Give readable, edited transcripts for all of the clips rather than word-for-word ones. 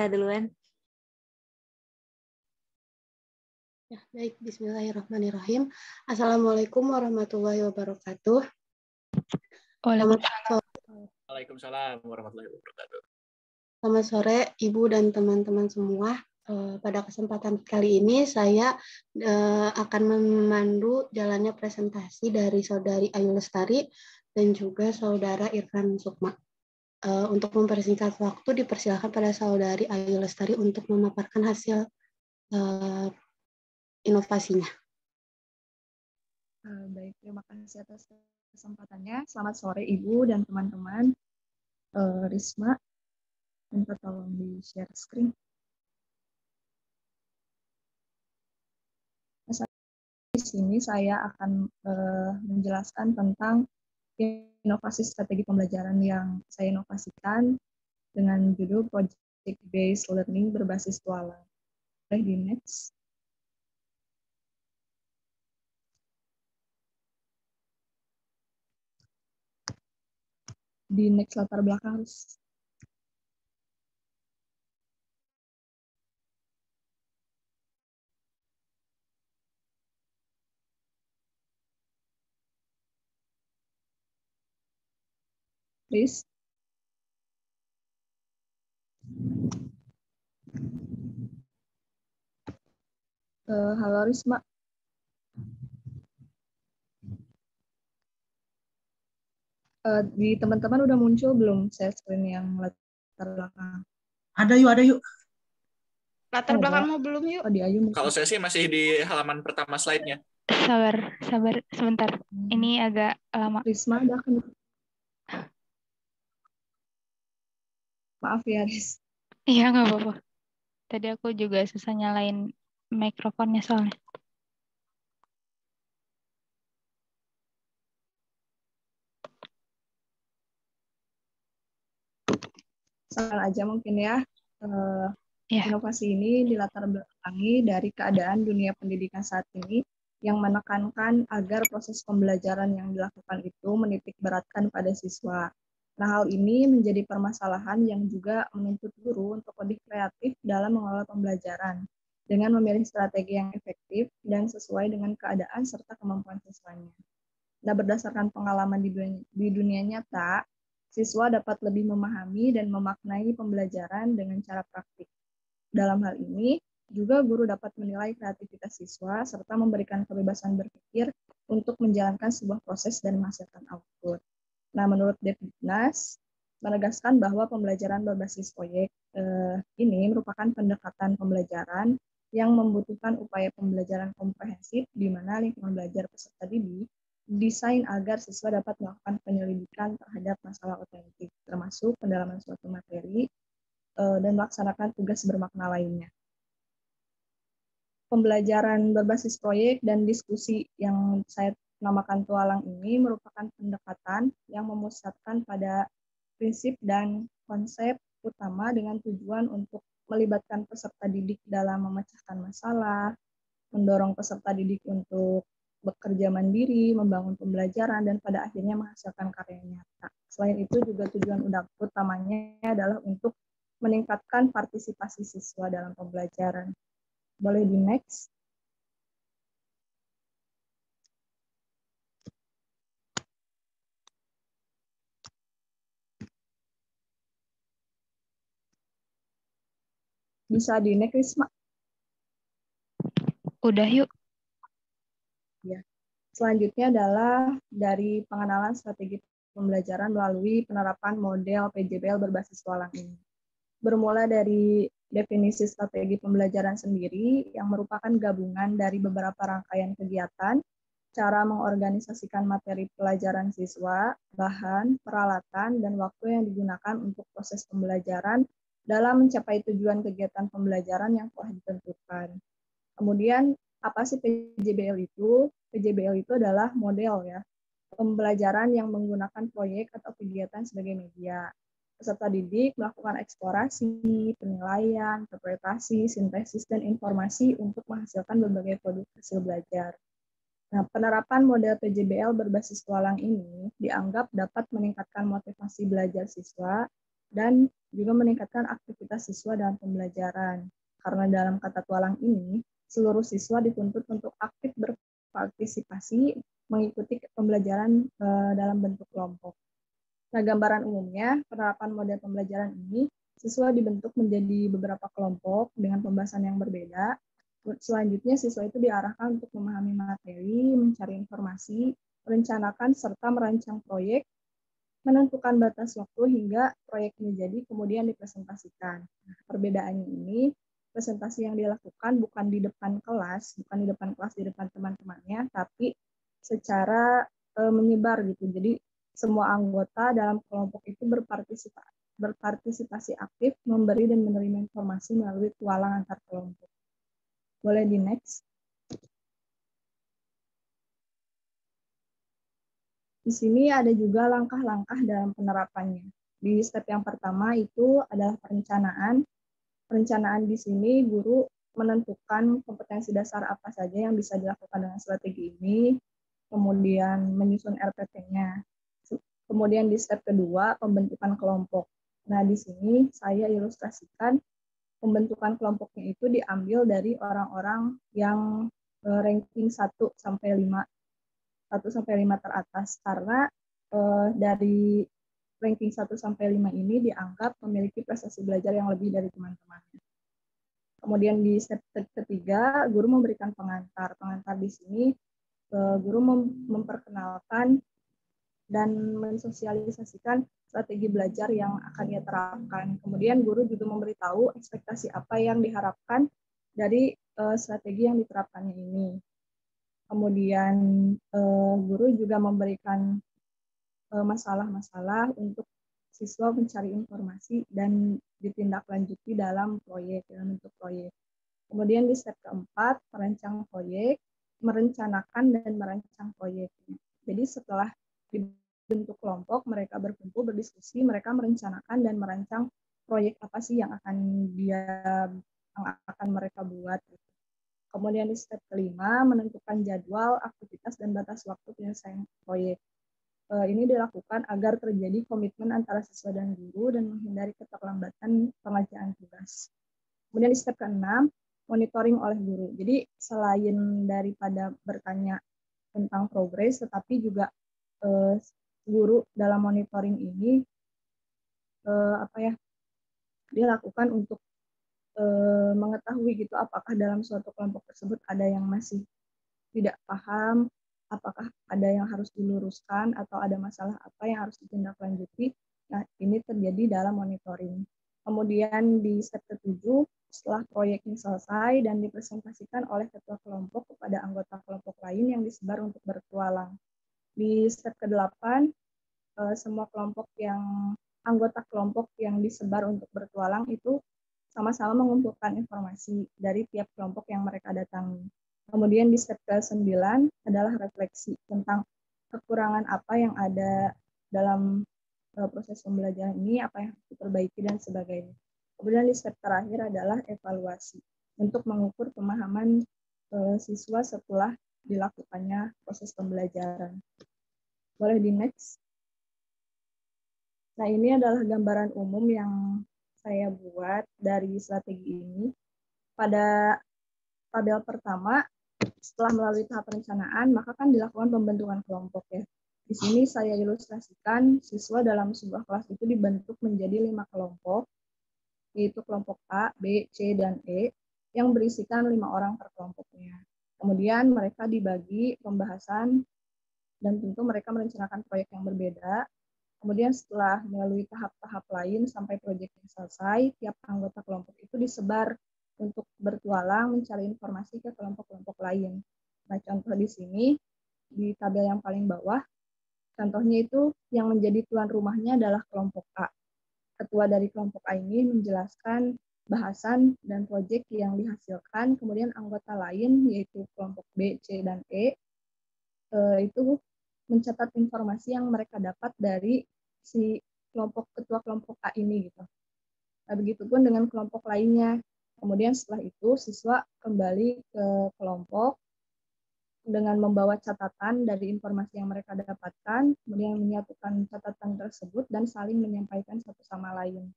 bisa duluan. Ya, baik. Bismillahirrahmanirrahim. Assalamualaikum warahmatullahi wabarakatuh. Waalaikumsalam warahmatullahi wabarakatuh. Selamat sore, Ibu dan teman-teman semua. Pada kesempatan kali ini saya akan memandu jalannya presentasi dari Saudari Ayu Lestari dan juga Saudara Irfan Sukma. Untuk mempersingkat waktu, dipersilakan pada Saudari Ayu Lestari untuk memaparkan hasil inovasinya. Baik, terima kasih atas kesempatannya. Selamat sore Ibu dan teman-teman. Risma, minta tolong di-share screen. Di sini saya akan menjelaskan tentang inovasi strategi pembelajaran yang saya inovasikan dengan judul Project Based Learning berbasis tualang. Boleh di next. Di next latar belakang. Please. Halo Risma. Di teman-teman udah muncul belum share screen yang latar belakang? Ada yuk. Latar belakangmu belum yuk? Oh, di Ayu. Kalau saya sih masih di halaman pertama slide-nya. Sabar sebentar. Ini agak lama. Risma ada kan? Maaf ya, Ris. Iya, nggak apa-apa. Tadi aku juga susah nyalain mikrofonnya soalnya. Saran aja mungkin ya. Inovasi ini dilatar belakangi dari keadaan dunia pendidikan saat ini yang menekankan agar proses pembelajaran yang dilakukan itu menitik beratkan pada siswa. Nah, hal ini menjadi permasalahan yang juga menuntut guru untuk lebih kreatif dalam mengelola pembelajaran dengan memilih strategi yang efektif dan sesuai dengan keadaan serta kemampuan siswanya. Nah, berdasarkan pengalaman di dunia nyata, siswa dapat lebih memahami dan memaknai pembelajaran dengan cara praktik. Dalam hal ini, juga guru dapat menilai kreativitas siswa serta memberikan kebebasan berpikir untuk menjalankan sebuah proses dan menghasilkan output. Nah, menurut Depdiknas, menegaskan bahwa pembelajaran berbasis proyek ini merupakan pendekatan pembelajaran yang membutuhkan upaya pembelajaran komprehensif di mana lingkungan belajar peserta didik desain agar siswa dapat melakukan penyelidikan terhadap masalah otentik, termasuk pendalaman suatu materi dan melaksanakan tugas bermakna lainnya. Pembelajaran berbasis proyek dan diskusi yang saya namakan tualang ini merupakan pendekatan yang memusatkan pada prinsip dan konsep utama dengan tujuan untuk melibatkan peserta didik dalam memecahkan masalah, mendorong peserta didik untuk bekerja mandiri, membangun pembelajaran, dan pada akhirnya menghasilkan karya nyata. Selain itu juga tujuan utamanya adalah untuk meningkatkan partisipasi siswa dalam pembelajaran. Boleh di next. Bisa di next, Risma. Udah yuk. Ya. Selanjutnya adalah dari pengenalan strategi pembelajaran melalui penerapan model PJBL berbasis tualang ini. Bermula dari definisi strategi pembelajaran sendiri yang merupakan gabungan dari beberapa rangkaian kegiatan, cara mengorganisasikan materi pelajaran siswa, bahan, peralatan, dan waktu yang digunakan untuk proses pembelajaran dalam mencapai tujuan kegiatan pembelajaran yang telah ditentukan. Kemudian, apa sih PJBL itu? PJBL itu adalah model ya, pembelajaran yang menggunakan proyek atau kegiatan sebagai media. Peserta didik melakukan eksplorasi, penilaian, interpretasi, sintesis, dan informasi untuk menghasilkan berbagai produk hasil belajar. Nah, penerapan model PJBL berbasis tualang ini dianggap dapat meningkatkan motivasi belajar siswa dan juga meningkatkan aktivitas siswa dalam pembelajaran. Karena dalam kata tualang ini, seluruh siswa dituntut untuk aktif berpartisipasi mengikuti pembelajaran dalam bentuk kelompok. Nah, gambaran umumnya, penerapan model pembelajaran ini, siswa dibentuk menjadi beberapa kelompok dengan pembahasan yang berbeda. Selanjutnya, siswa itu diarahkan untuk memahami materi, mencari informasi, merencanakan serta merancang proyek, menentukan batas waktu hingga proyek ini jadi, kemudian dipresentasikan. Nah, perbedaannya ini, presentasi yang dilakukan bukan di depan kelas, di depan teman-temannya, tapi secara menyebar gitu. Jadi semua anggota dalam kelompok itu berpartisipasi aktif, memberi dan menerima informasi melalui tualang antar kelompok. Boleh di next. Di sini ada juga langkah-langkah dalam penerapannya. Di step yang pertama itu adalah perencanaan. Perencanaan di sini guru menentukan kompetensi dasar apa saja yang bisa dilakukan dengan strategi ini, kemudian menyusun RPT-nya. Kemudian di step kedua, pembentukan kelompok. Nah, di sini saya ilustrasikan pembentukan kelompoknya itu diambil dari orang-orang yang ranking 1 sampai 5 teratas, karena dari ranking 1 sampai 5 ini dianggap memiliki prestasi belajar yang lebih dari teman-temannya. Kemudian di step ketiga, guru memberikan pengantar. Pengantar di sini guru memperkenalkan dan mensosialisasikan strategi belajar yang akan ia terapkan. Kemudian guru juga memberitahu ekspektasi apa yang diharapkan dari strategi yang diterapkannya ini. Kemudian guru juga memberikan masalah-masalah untuk siswa mencari informasi dan ditindaklanjuti dalam bentuk proyek. Kemudian di step keempat, merencanakan dan merancang proyeknya. Jadi setelah dibentuk kelompok, mereka berkumpul, berdiskusi, mereka merencanakan dan merancang proyek apa sih yang akan mereka buat. Kemudian di step kelima, menentukan jadwal, aktivitas, dan batas waktu penyelesaian proyek. Ini dilakukan agar terjadi komitmen antara siswa dan guru dan menghindari keterlambatan pengerjaan tugas. Kemudian di step keenam, monitoring oleh guru. Jadi selain daripada bertanya tentang progres, tetapi juga guru dalam monitoring ini dilakukan untuk mengetahui gitu apakah dalam suatu kelompok tersebut ada yang masih tidak paham, apakah ada yang harus diluruskan atau ada masalah apa yang harus ditindaklanjuti. Nah, ini terjadi dalam monitoring. Kemudian di step ke-7, setelah proyeknya selesai dan dipresentasikan oleh ketua kelompok kepada anggota kelompok lain yang disebar untuk bertualang. Di step ke-8, semua anggota kelompok yang disebar untuk bertualang itu sama-sama mengumpulkan informasi dari tiap kelompok yang mereka datangi. Kemudian di step ke-9 adalah refleksi tentang kekurangan apa yang ada dalam proses pembelajaran ini, apa yang harus diperbaiki, dan sebagainya. Kemudian di step terakhir adalah evaluasi untuk mengukur pemahaman siswa setelah dilakukannya proses pembelajaran. Boleh di next. Nah, ini adalah gambaran umum yang saya buat dari strategi ini. Pada tabel pertama, setelah melalui tahap perencanaan, maka kan dilakukan pembentukan kelompok ya. Di sini saya ilustrasikan siswa dalam sebuah kelas itu dibentuk menjadi 5 kelompok, yaitu kelompok A, B, C, dan E, yang berisikan 5 orang per kelompoknya. Kemudian mereka dibagi pembahasan, dan tentu mereka merencanakan proyek yang berbeda. Kemudian setelah melalui tahap-tahap lain sampai proyeknya selesai, tiap anggota kelompok itu disebar untuk bertualang mencari informasi ke kelompok-kelompok lain. Nah, contoh di sini, di tabel yang paling bawah, contohnya itu yang menjadi tuan rumahnya adalah kelompok A. Ketua dari kelompok A ini menjelaskan bahasan dan proyek yang dihasilkan, kemudian anggota lain, yaitu kelompok B, C, dan E, itu mencatat informasi yang mereka dapat dari si ketua kelompok A ini gitu. Nah, begitupun dengan kelompok lainnya. Kemudian setelah itu siswa kembali ke kelompok dengan membawa catatan dari informasi yang mereka dapatkan, kemudian menyatukan catatan tersebut dan saling menyampaikan satu sama lain.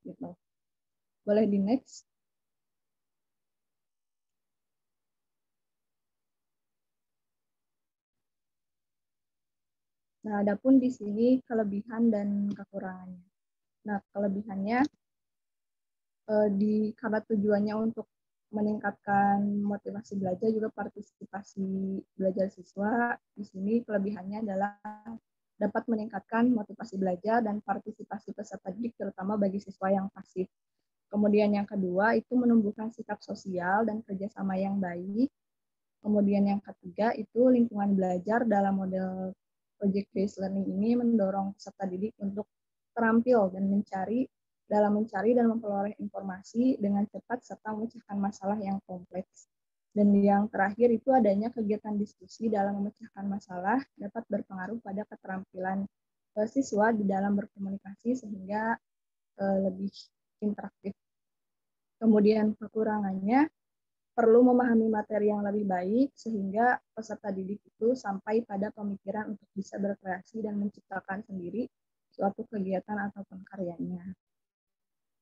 gitu. Boleh di next. Nah, adapun di sini kelebihan dan kekurangannya. Nah, kelebihannya karena tujuannya untuk meningkatkan motivasi belajar juga partisipasi belajar siswa. Di sini kelebihannya adalah dapat meningkatkan motivasi belajar dan partisipasi peserta didik terutama bagi siswa yang pasif. Kemudian yang kedua itu menumbuhkan sikap sosial dan kerjasama yang baik. Kemudian yang ketiga itu lingkungan belajar dalam model project based learning ini mendorong peserta didik untuk terampil dan mencari dan memperoleh informasi dengan cepat serta memecahkan masalah yang kompleks. Dan yang terakhir itu adanya kegiatan diskusi dalam memecahkan masalah dapat berpengaruh pada keterampilan siswa di dalam berkomunikasi sehingga lebih interaktif. Kemudian kekurangannya perlu memahami materi yang lebih baik sehingga peserta didik itu sampai pada pemikiran untuk bisa berkreasi dan menciptakan sendiri suatu kegiatan ataupun karyanya.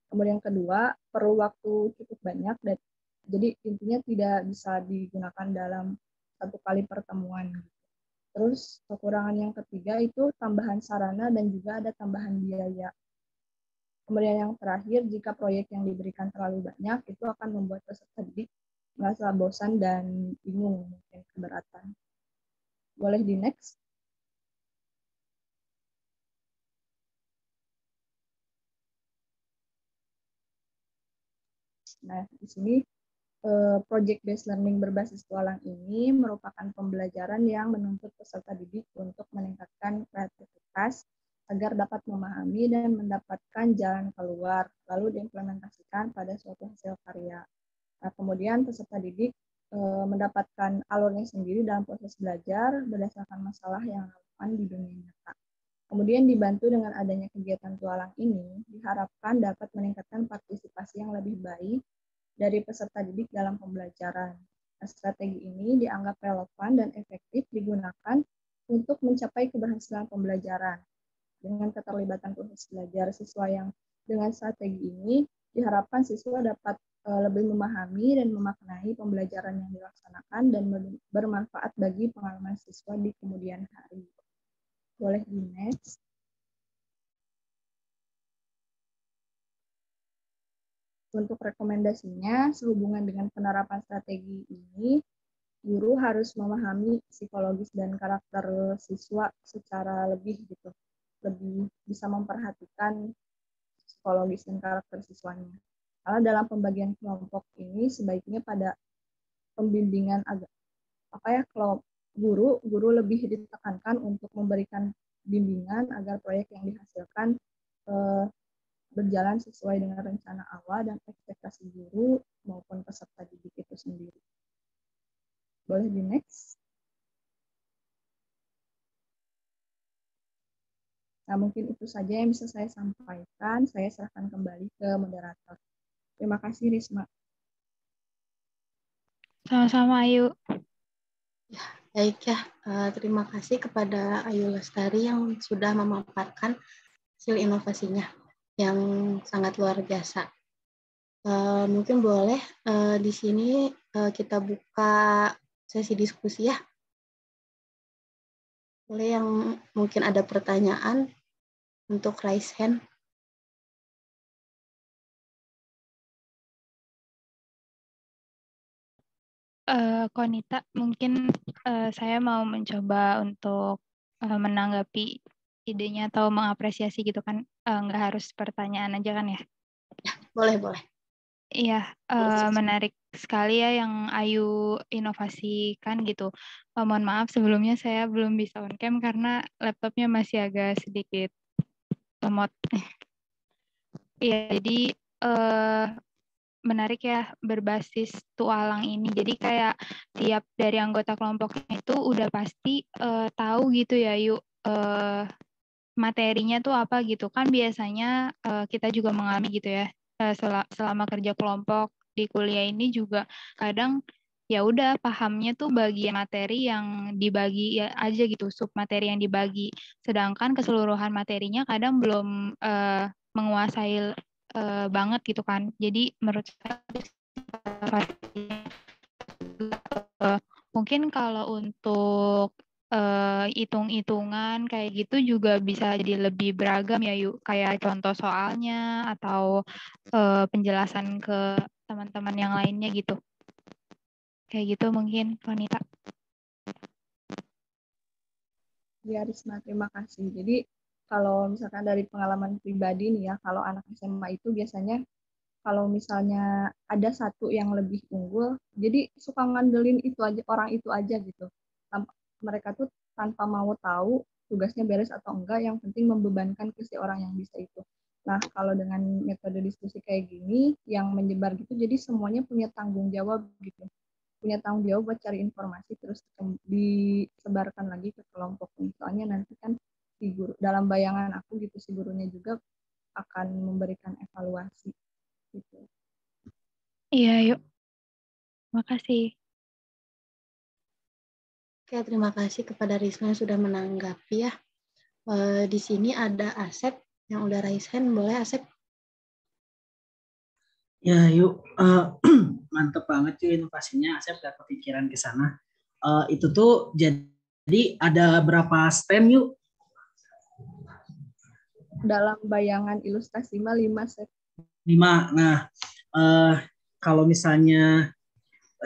Kemudian kedua, perlu waktu cukup banyak dan jadi intinya tidak bisa digunakan dalam satu kali pertemuan. Terus kekurangan yang ketiga itu tambahan sarana dan juga ada tambahan biaya. Kemudian yang terakhir, jika proyek yang diberikan terlalu banyak, itu akan membuat peserta didik merasa bosan dan bingung, mungkin keberatan. Boleh di next? Nah, di sini project based learning berbasis tualang ini merupakan pembelajaran yang menuntut peserta didik untuk meningkatkan kreativitas agar dapat memahami dan mendapatkan jalan keluar, lalu diimplementasikan pada suatu hasil karya. Nah, kemudian peserta didik mendapatkan alurnya sendiri dalam proses belajar berdasarkan masalah yang relevan di dunia nyata. Kemudian dibantu dengan adanya kegiatan tualang ini, diharapkan dapat meningkatkan partisipasi yang lebih baik dari peserta didik dalam pembelajaran. Nah, strategi ini dianggap relevan dan efektif digunakan untuk mencapai keberhasilan pembelajaran. Dengan keterlibatan proses belajar siswa yang dengan strategi ini, diharapkan siswa dapat lebih memahami dan memaknai pembelajaran yang dilaksanakan dan bermanfaat bagi pengalaman siswa di kemudian hari. Boleh di next. Untuk rekomendasinya, sehubungan dengan penerapan strategi ini, guru harus memahami psikologis dan karakter siswa secara lebih gitu, lebih bisa memperhatikan psikologis dan karakter siswanya. Karena dalam pembagian kelompok ini sebaiknya pada pembimbingan kalau guru lebih ditekankan untuk memberikan bimbingan agar proyek yang dihasilkan berjalan sesuai dengan rencana awal dan ekspektasi guru maupun peserta didik itu sendiri. Boleh di next. Nah, mungkin itu saja yang bisa saya sampaikan. Saya serahkan kembali ke moderator. Terima kasih, Risma. Sama-sama, Ayu. Ya, baik ya. Terima kasih kepada Ayu Lestari yang sudah memaparkan hasil inovasinya yang sangat luar biasa. Mungkin boleh di sini kita buka sesi diskusi ya. Boleh yang mungkin ada pertanyaan untuk raise hand. Konita, mungkin saya mau mencoba untuk menanggapi idenya atau mengapresiasi gitu kan, nggak harus pertanyaan aja kan ya? Boleh. Iya, menarik sekali ya yang Ayu inovasikan gitu. Mohon maaf sebelumnya saya belum bisa on cam karena laptopnya masih agak sedikit lemot. Iya, jadi menarik ya berbasis tualang ini. Jadi kayak tiap dari anggota kelompoknya itu udah pasti tahu gitu ya Yuk materinya tuh apa gitu. Kan biasanya kita juga mengalami gitu ya selama kerja kelompok di kuliah ini juga kadang ya udah pahamnya tuh bagian materi yang dibagi ya aja gitu, sub materi yang dibagi. Sedangkan keseluruhan materinya kadang belum menguasai banget gitu kan. Jadi menurut saya mungkin kalau untuk hitung-hitungan kayak gitu juga bisa jadi lebih beragam ya yuk, kayak contoh soalnya atau penjelasan ke teman-teman yang lainnya gitu. Kayak gitu mungkin wanita. Ya, Risma, terima kasih. Jadi kalau misalkan dari pengalaman pribadi nih ya, kalau anak SMA itu biasanya kalau misalnya ada satu yang lebih unggul, jadi suka ngandelin itu aja, orang itu aja gitu. Mereka tuh tanpa mau tahu tugasnya beres atau enggak, yang penting membebankan ke si orang yang bisa itu. Nah, kalau dengan metode diskusi kayak gini, yang menyebar gitu, jadi semuanya punya tanggung jawab gitu. Punya tanggung jawab buat cari informasi, terus disebarkan lagi ke kelompok. Soalnya nanti kan si guru, dalam bayangan aku gitu, si gurunya juga akan memberikan evaluasi. Gitu. Iya, yuk. Makasih. Oke, terima kasih kepada Risma yang sudah menanggapi ya. Di sini ada Asep yang udah raise hand. Boleh Asep? Ya, yuk. Mantep banget tuh inovasinya. Asep gak kepikiran ke sana. Itu tuh jadi ada berapa stand yuk? Dalam bayangan ilustrasi 5 set. 5. Nah, kalau misalnya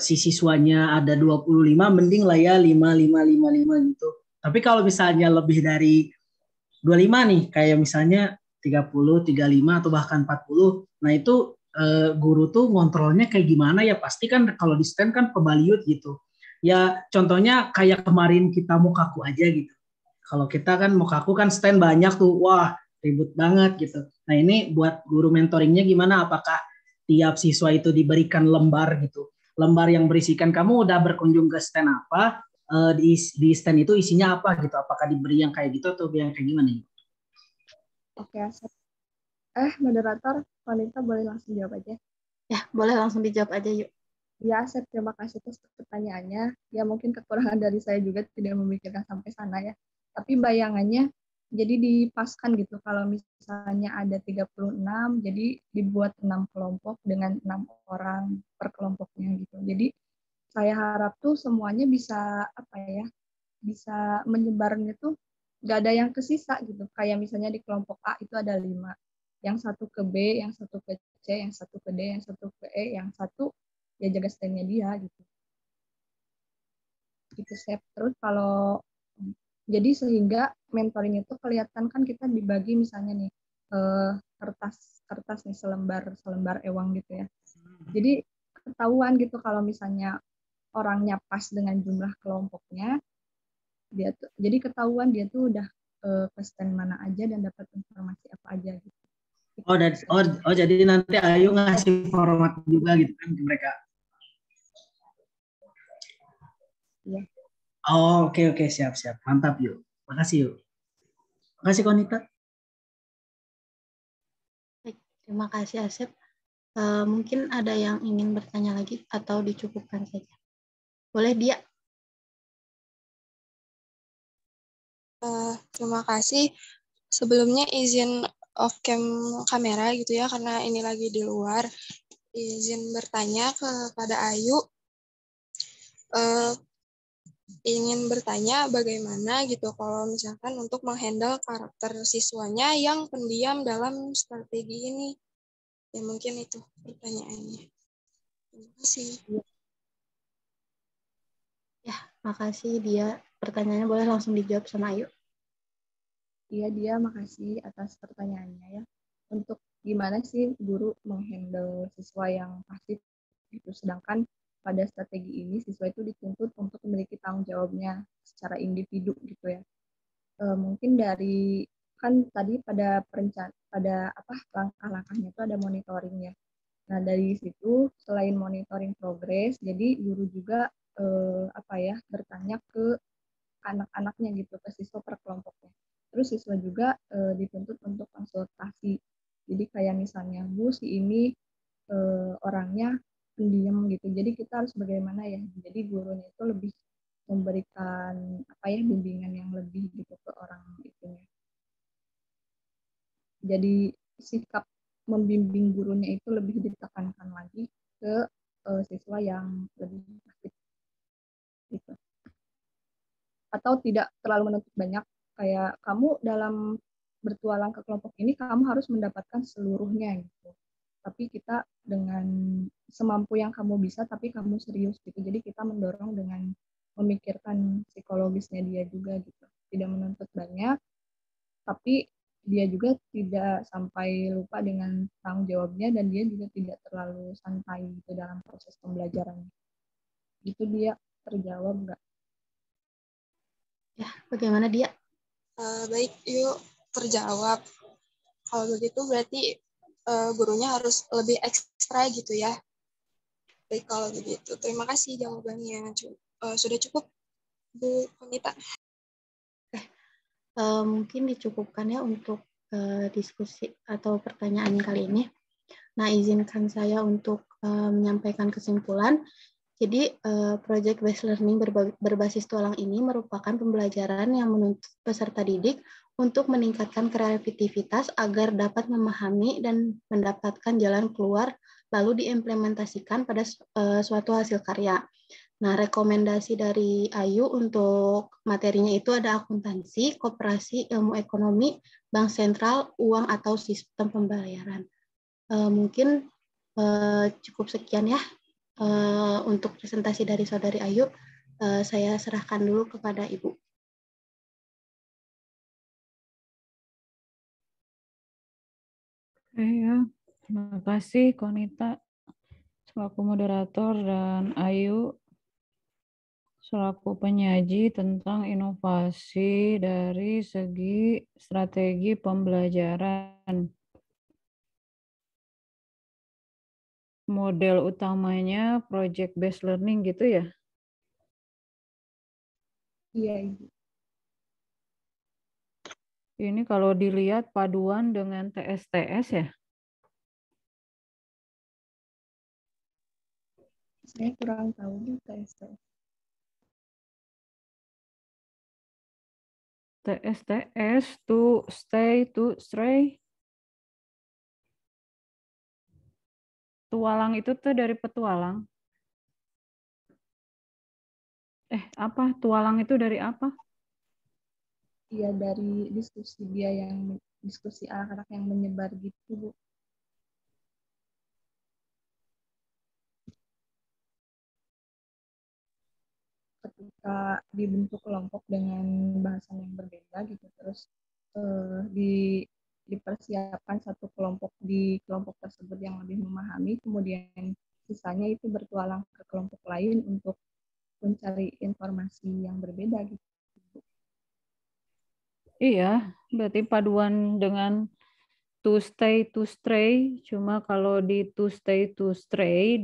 si siswanya ada 25, mending lah ya 5 gitu. Tapi kalau misalnya lebih dari 25 nih, kayak misalnya 30, 35 atau bahkan 40, nah itu guru tuh ngontrolnya kayak gimana ya? Pasti kan kalau di stand kan pebaliut gitu. Ya contohnya kayak kemarin kita Mokaku aja gitu. Kalau kita kan Mokaku kan stand banyak tuh, wah ribut banget gitu. Nah ini buat guru mentoringnya gimana? Apakah tiap siswa itu diberikan lembar gitu? Lembar yang berisikan kamu udah berkunjung ke stand apa? Di stand itu isinya apa gitu? Apakah diberi yang kayak gitu atau yang kayak gimana? Oke, Asep. Moderator, wanita boleh langsung jawab aja. Ya, boleh langsung dijawab aja yuk. Ya, Asep, terima kasih atas pertanyaannya. Ya, mungkin kekurangan dari saya juga tidak memikirkan sampai sana ya. Tapi bayangannya, jadi dipaskan gitu. Kalau misalnya ada 36, jadi dibuat 6 kelompok dengan 6 orang per kelompoknya gitu. Jadi saya harap tuh semuanya bisa apa ya, bisa menyebarnya tuh nggak ada yang kesisa gitu. Kayak misalnya di kelompok A itu ada 5, yang satu ke B, yang satu ke C, yang satu ke D, yang satu ke E, yang satu ya jaga stand-nya dia gitu. Gitu Sep. Terus kalau jadi sehingga mentoring itu kelihatan kan kita dibagi misalnya nih kertas nih selembar ewang gitu ya. Jadi ketahuan gitu kalau misalnya orangnya pas dengan jumlah kelompoknya, dia tuh jadi ketahuan dia tuh udah ke stand mana aja dan dapat informasi apa aja gitu. Jadi nanti Ayu ngasih format juga gitu kan ke mereka. Iya. Oh, oke, siap. Mantap yuk. Makasih yuk. Makasih Konita. Terima kasih Asep. Mungkin ada yang ingin bertanya lagi atau dicukupkan saja. Boleh dia. Terima kasih. Sebelumnya izin off cam kamera gitu ya, karena ini lagi di luar. Izin bertanya kepada Ayu. Ingin bertanya bagaimana gitu kalau misalkan untuk menghandle karakter siswanya yang pendiam dalam strategi ini. Ya mungkin itu pertanyaannya. Terima kasih. Ya, makasih dia. Pertanyaannya boleh langsung dijawab sama Ayu. Iya, dia makasih atas pertanyaannya ya. Untuk gimana sih guru menghandle siswa yang pasif gitu. Sedangkan pada strategi ini siswa itu dituntut untuk memiliki tanggung jawabnya secara individu gitu ya. Mungkin dari kan tadi pada langkah-langkahnya itu ada monitoring ya. Nah, dari situ selain monitoring progres, jadi guru juga bertanya ke anak-anaknya gitu, ke siswa per kelompoknya. Terus siswa juga dituntut untuk konsultasi. Jadi kayak misalnya, Bu, si ini orangnya pendiam gitu. Jadi kita harus bagaimana ya? Jadi gurunya itu lebih memberikan bimbingan yang lebih gitu ke orang itu. Jadi sikap membimbing gurunya itu lebih ditekankan lagi ke siswa yang lebih aktif gitu. Atau tidak terlalu menuntut banyak, kayak kamu dalam bertualang ke kelompok ini kamu harus mendapatkan seluruhnya gitu. Tapi kita dengan semampu yang kamu bisa, tapi kamu serius gitu. Jadi kita mendorong dengan memikirkan psikologisnya dia juga gitu. Tidak menuntut banyak, tapi dia juga tidak sampai lupa dengan tanggung jawabnya, dan dia juga tidak terlalu santai gitu dalam proses pembelajarannya. Itu dia terjawab nggak? Ya, bagaimana dia? Baik, yuk terjawab. Kalau begitu berarti gurunya harus lebih ekstra gitu ya. Baik kalau begitu. Terima kasih jawabannya. Sudah cukup, Bu Konita. Mungkin dicukupkan ya untuk diskusi atau pertanyaan kali ini. Nah, izinkan saya untuk menyampaikan kesimpulan. Jadi, Project Based Learning berbasis tualang ini merupakan pembelajaran yang menuntut peserta didik untuk meningkatkan kreativitas agar dapat memahami dan mendapatkan jalan keluar, lalu diimplementasikan pada suatu hasil karya. Nah, rekomendasi dari Ayu untuk materinya itu ada akuntansi, koperasi, ilmu ekonomi, bank sentral, uang atau sistem pembayaran. Mungkin cukup sekian ya untuk presentasi dari Saudari Ayu. Saya serahkan dulu kepada Ibu. Oke ya, terima kasih Konita selaku moderator dan Ayu selaku penyaji tentang inovasi dari segi strategi pembelajaran. Model utamanya project based learning gitu ya? Iya, Ibu. Ini kalau dilihat paduan dengan TSTS ya? Saya kurang tahu di TSTS. TSTS, to stay, to stray. Tualang itu tuh dari petualang. Apa? Tualang itu dari apa? Iya, dari diskusi dia yang diskusi anak-anak yang menyebar gitu, Bu. Ketika dibentuk kelompok dengan bahasan yang berbeda gitu, terus dipersiapkan satu kelompok di kelompok tersebut yang lebih memahami, kemudian sisanya itu bertualang ke kelompok lain untuk mencari informasi yang berbeda gitu. Iya, berarti paduan dengan to stay, to stray. Cuma kalau di to stay, to stray,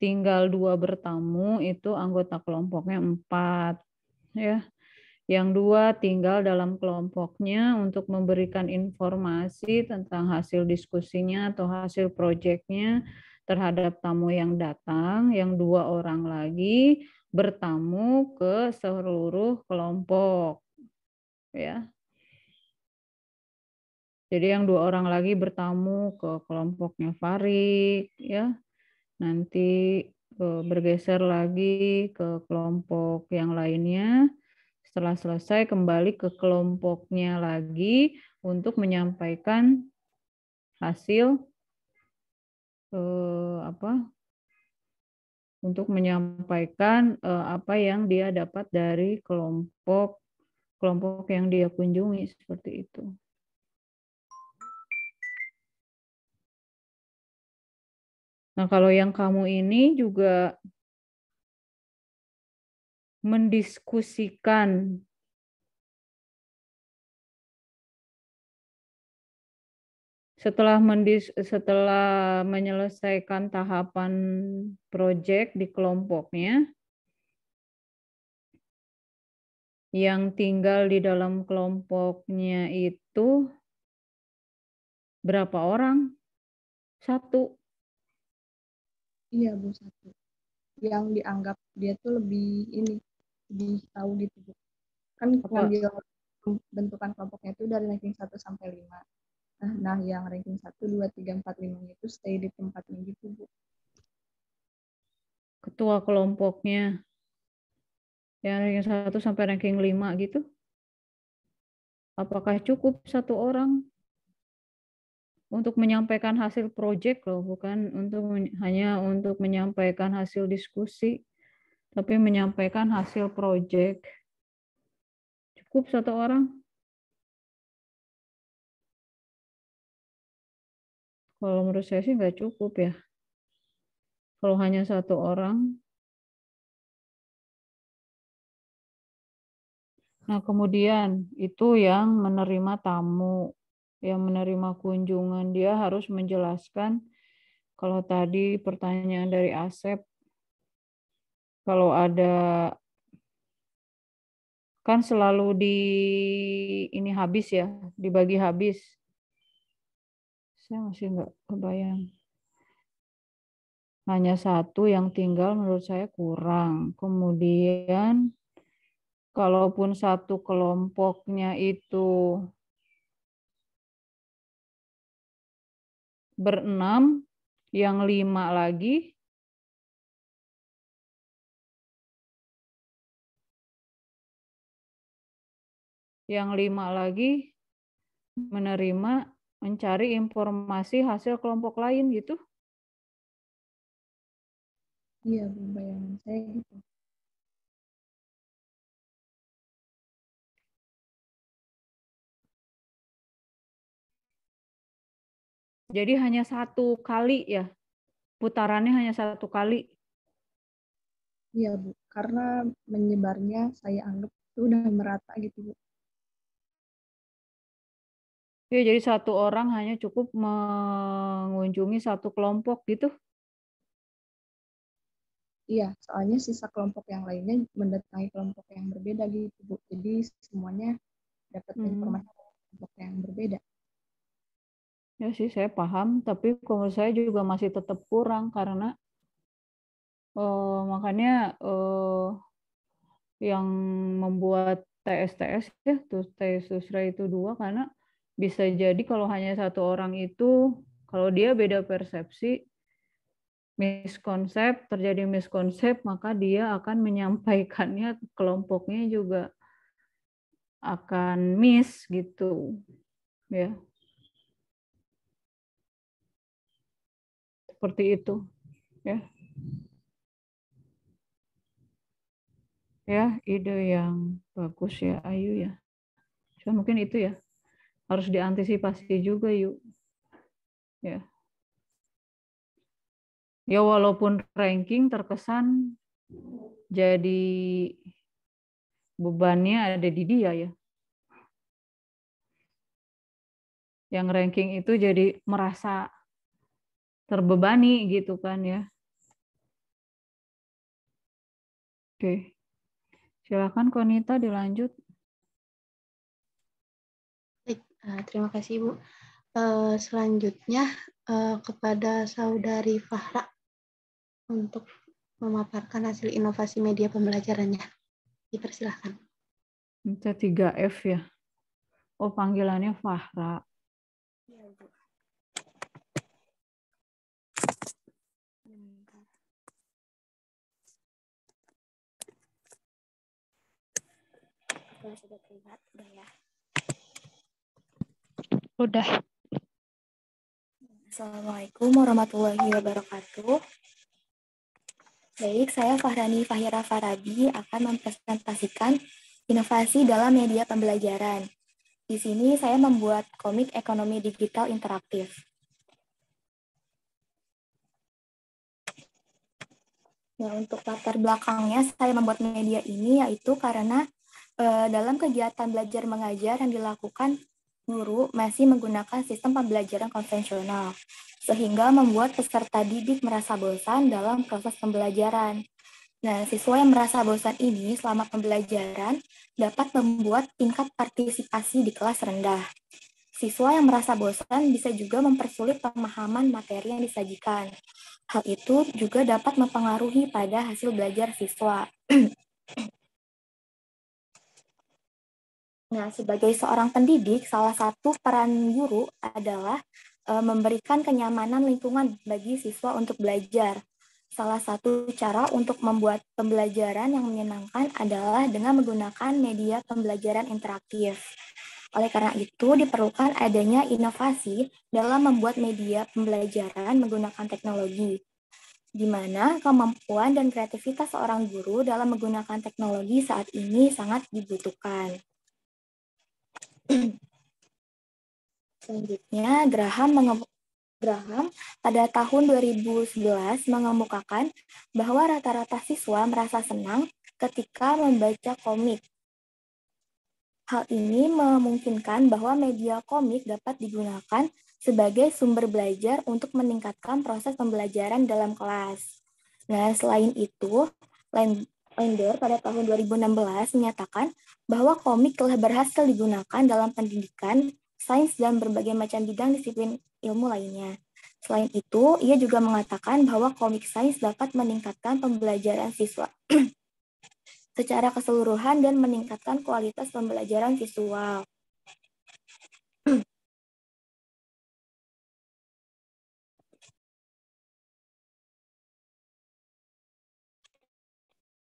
tinggal dua bertamu, itu anggota kelompoknya 4. Ya. Yang 2 tinggal dalam kelompoknya untuk memberikan informasi tentang hasil diskusinya atau hasil proyeknya terhadap tamu yang datang. Yang 2 orang lagi bertamu ke seluruh kelompok. Ya. Jadi yang 2 orang lagi bertamu ke kelompoknya Farid, ya. Nanti bergeser lagi ke kelompok yang lainnya. Setelah selesai kembali ke kelompoknya lagi untuk menyampaikan hasil untuk menyampaikan apa yang dia dapat dari kelompok yang dia kunjungi, seperti itu. Nah, kalau yang kamu ini juga mendiskusikan setelah menyelesaikan tahapan proyek di kelompoknya, yang tinggal di dalam kelompoknya itu berapa orang? 1. Iya, Bu, 1. Yang dianggap dia tuh lebih tahu gitu, Bu. Kan ngambil bentukan kelompoknya itu dari ranking 1 sampai 5. Nah, yang ranking 1, 2, 3, 4, 5 itu stay di tempatnya gitu, Bu. Ketua kelompoknya yang ranking 1 sampai ranking 5 gitu. Apakah cukup satu orang untuk menyampaikan hasil proyek loh, bukan hanya untuk menyampaikan hasil diskusi, tapi menyampaikan hasil proyek. Cukup satu orang? Kalau menurut saya sih nggak cukup ya. Kalau hanya satu orang. Nah, kemudian itu yang menerima tamu, yang menerima kunjungan, dia harus menjelaskan. Kalau tadi pertanyaan dari Asep, kalau ada, kan selalu ini habis ya, dibagi habis. Saya masih nggak kebayang. Hanya satu yang tinggal menurut saya kurang. Kemudian, kalaupun satu kelompoknya itu berenam, yang 5 lagi menerima, mencari informasi hasil kelompok lain gitu. Iya, Bu, bayangan saya gitu. Jadi hanya satu kali ya, putarannya hanya satu kali. Iya, Bu, karena menyebarnya saya anggap itu udah merata gitu, Bu. Ya, jadi satu orang hanya cukup mengunjungi satu kelompok gitu. Iya, soalnya sisa kelompok yang lainnya mendatangi kelompok yang berbeda gitu, Bu. Jadi semuanya dapat informasi dari kelompok yang berbeda. Ya sih, saya paham, tapi kalau saya juga masih tetap kurang karena makanya yang membuat TSTS ya, TSTS itu 2, karena bisa jadi kalau hanya satu orang itu, kalau dia beda persepsi, terjadi miskonsep, maka dia akan menyampaikannya, kelompoknya juga akan miss gitu. Ya. Seperti itu. Ya. Ya, ide yang bagus ya, Ayu ya. Cuma mungkin itu ya, harus diantisipasi juga yuk. Ya. Ya walaupun ranking terkesan jadi bebannya ada di dia ya. Yang ranking itu jadi merasa terbebani gitu kan ya. Oke. Silakan Konita dilanjut. Baik, terima kasih Bu. Selanjutnya kepada Saudari Fahra untuk memaparkan hasil inovasi media pembelajarannya. Dipersilahkan. Kita 3F ya. Oh, panggilannya Fahra. Iya, Bu. Kalau sudah terlihat, udah ya. Udah. Assalamualaikum warahmatullahi wabarakatuh. Baik, saya Fahrani Fahira Farabi akan mempresentasikan inovasi dalam media pembelajaran. Di sini saya membuat komik ekonomi digital interaktif. Nah, untuk latar belakangnya saya membuat media ini yaitu karena dalam kegiatan belajar mengajar yang dilakukan, guru masih menggunakan sistem pembelajaran konvensional, sehingga membuat peserta didik merasa bosan dalam proses pembelajaran. Nah, siswa yang merasa bosan ini selama pembelajaran dapat membuat tingkat partisipasi di kelas rendah. Siswa yang merasa bosan bisa juga mempersulit pemahaman materi yang disajikan. Hal itu juga dapat mempengaruhi pada hasil belajar siswa. Nah, sebagai seorang pendidik, salah satu peran guru adalah memberikan kenyamanan lingkungan bagi siswa untuk belajar. Salah satu cara untuk membuat pembelajaran yang menyenangkan adalah dengan menggunakan media pembelajaran interaktif. Oleh karena itu, diperlukan adanya inovasi dalam membuat media pembelajaran menggunakan teknologi, di mana kemampuan dan kreativitas seorang guru dalam menggunakan teknologi saat ini sangat dibutuhkan. Selanjutnya, Graham pada tahun 2011 mengemukakan bahwa rata-rata siswa merasa senang ketika membaca komik. Hal ini memungkinkan bahwa media komik dapat digunakan sebagai sumber belajar untuk meningkatkan proses pembelajaran dalam kelas. Nah, selain itu, Lender pada tahun 2016 menyatakan bahwa komik telah berhasil digunakan dalam pendidikan, sains, dan berbagai macam bidang disiplin ilmu lainnya. Selain itu, ia juga mengatakan bahwa komik sains dapat meningkatkan pembelajaran siswa secara keseluruhan dan meningkatkan kualitas pembelajaran visual.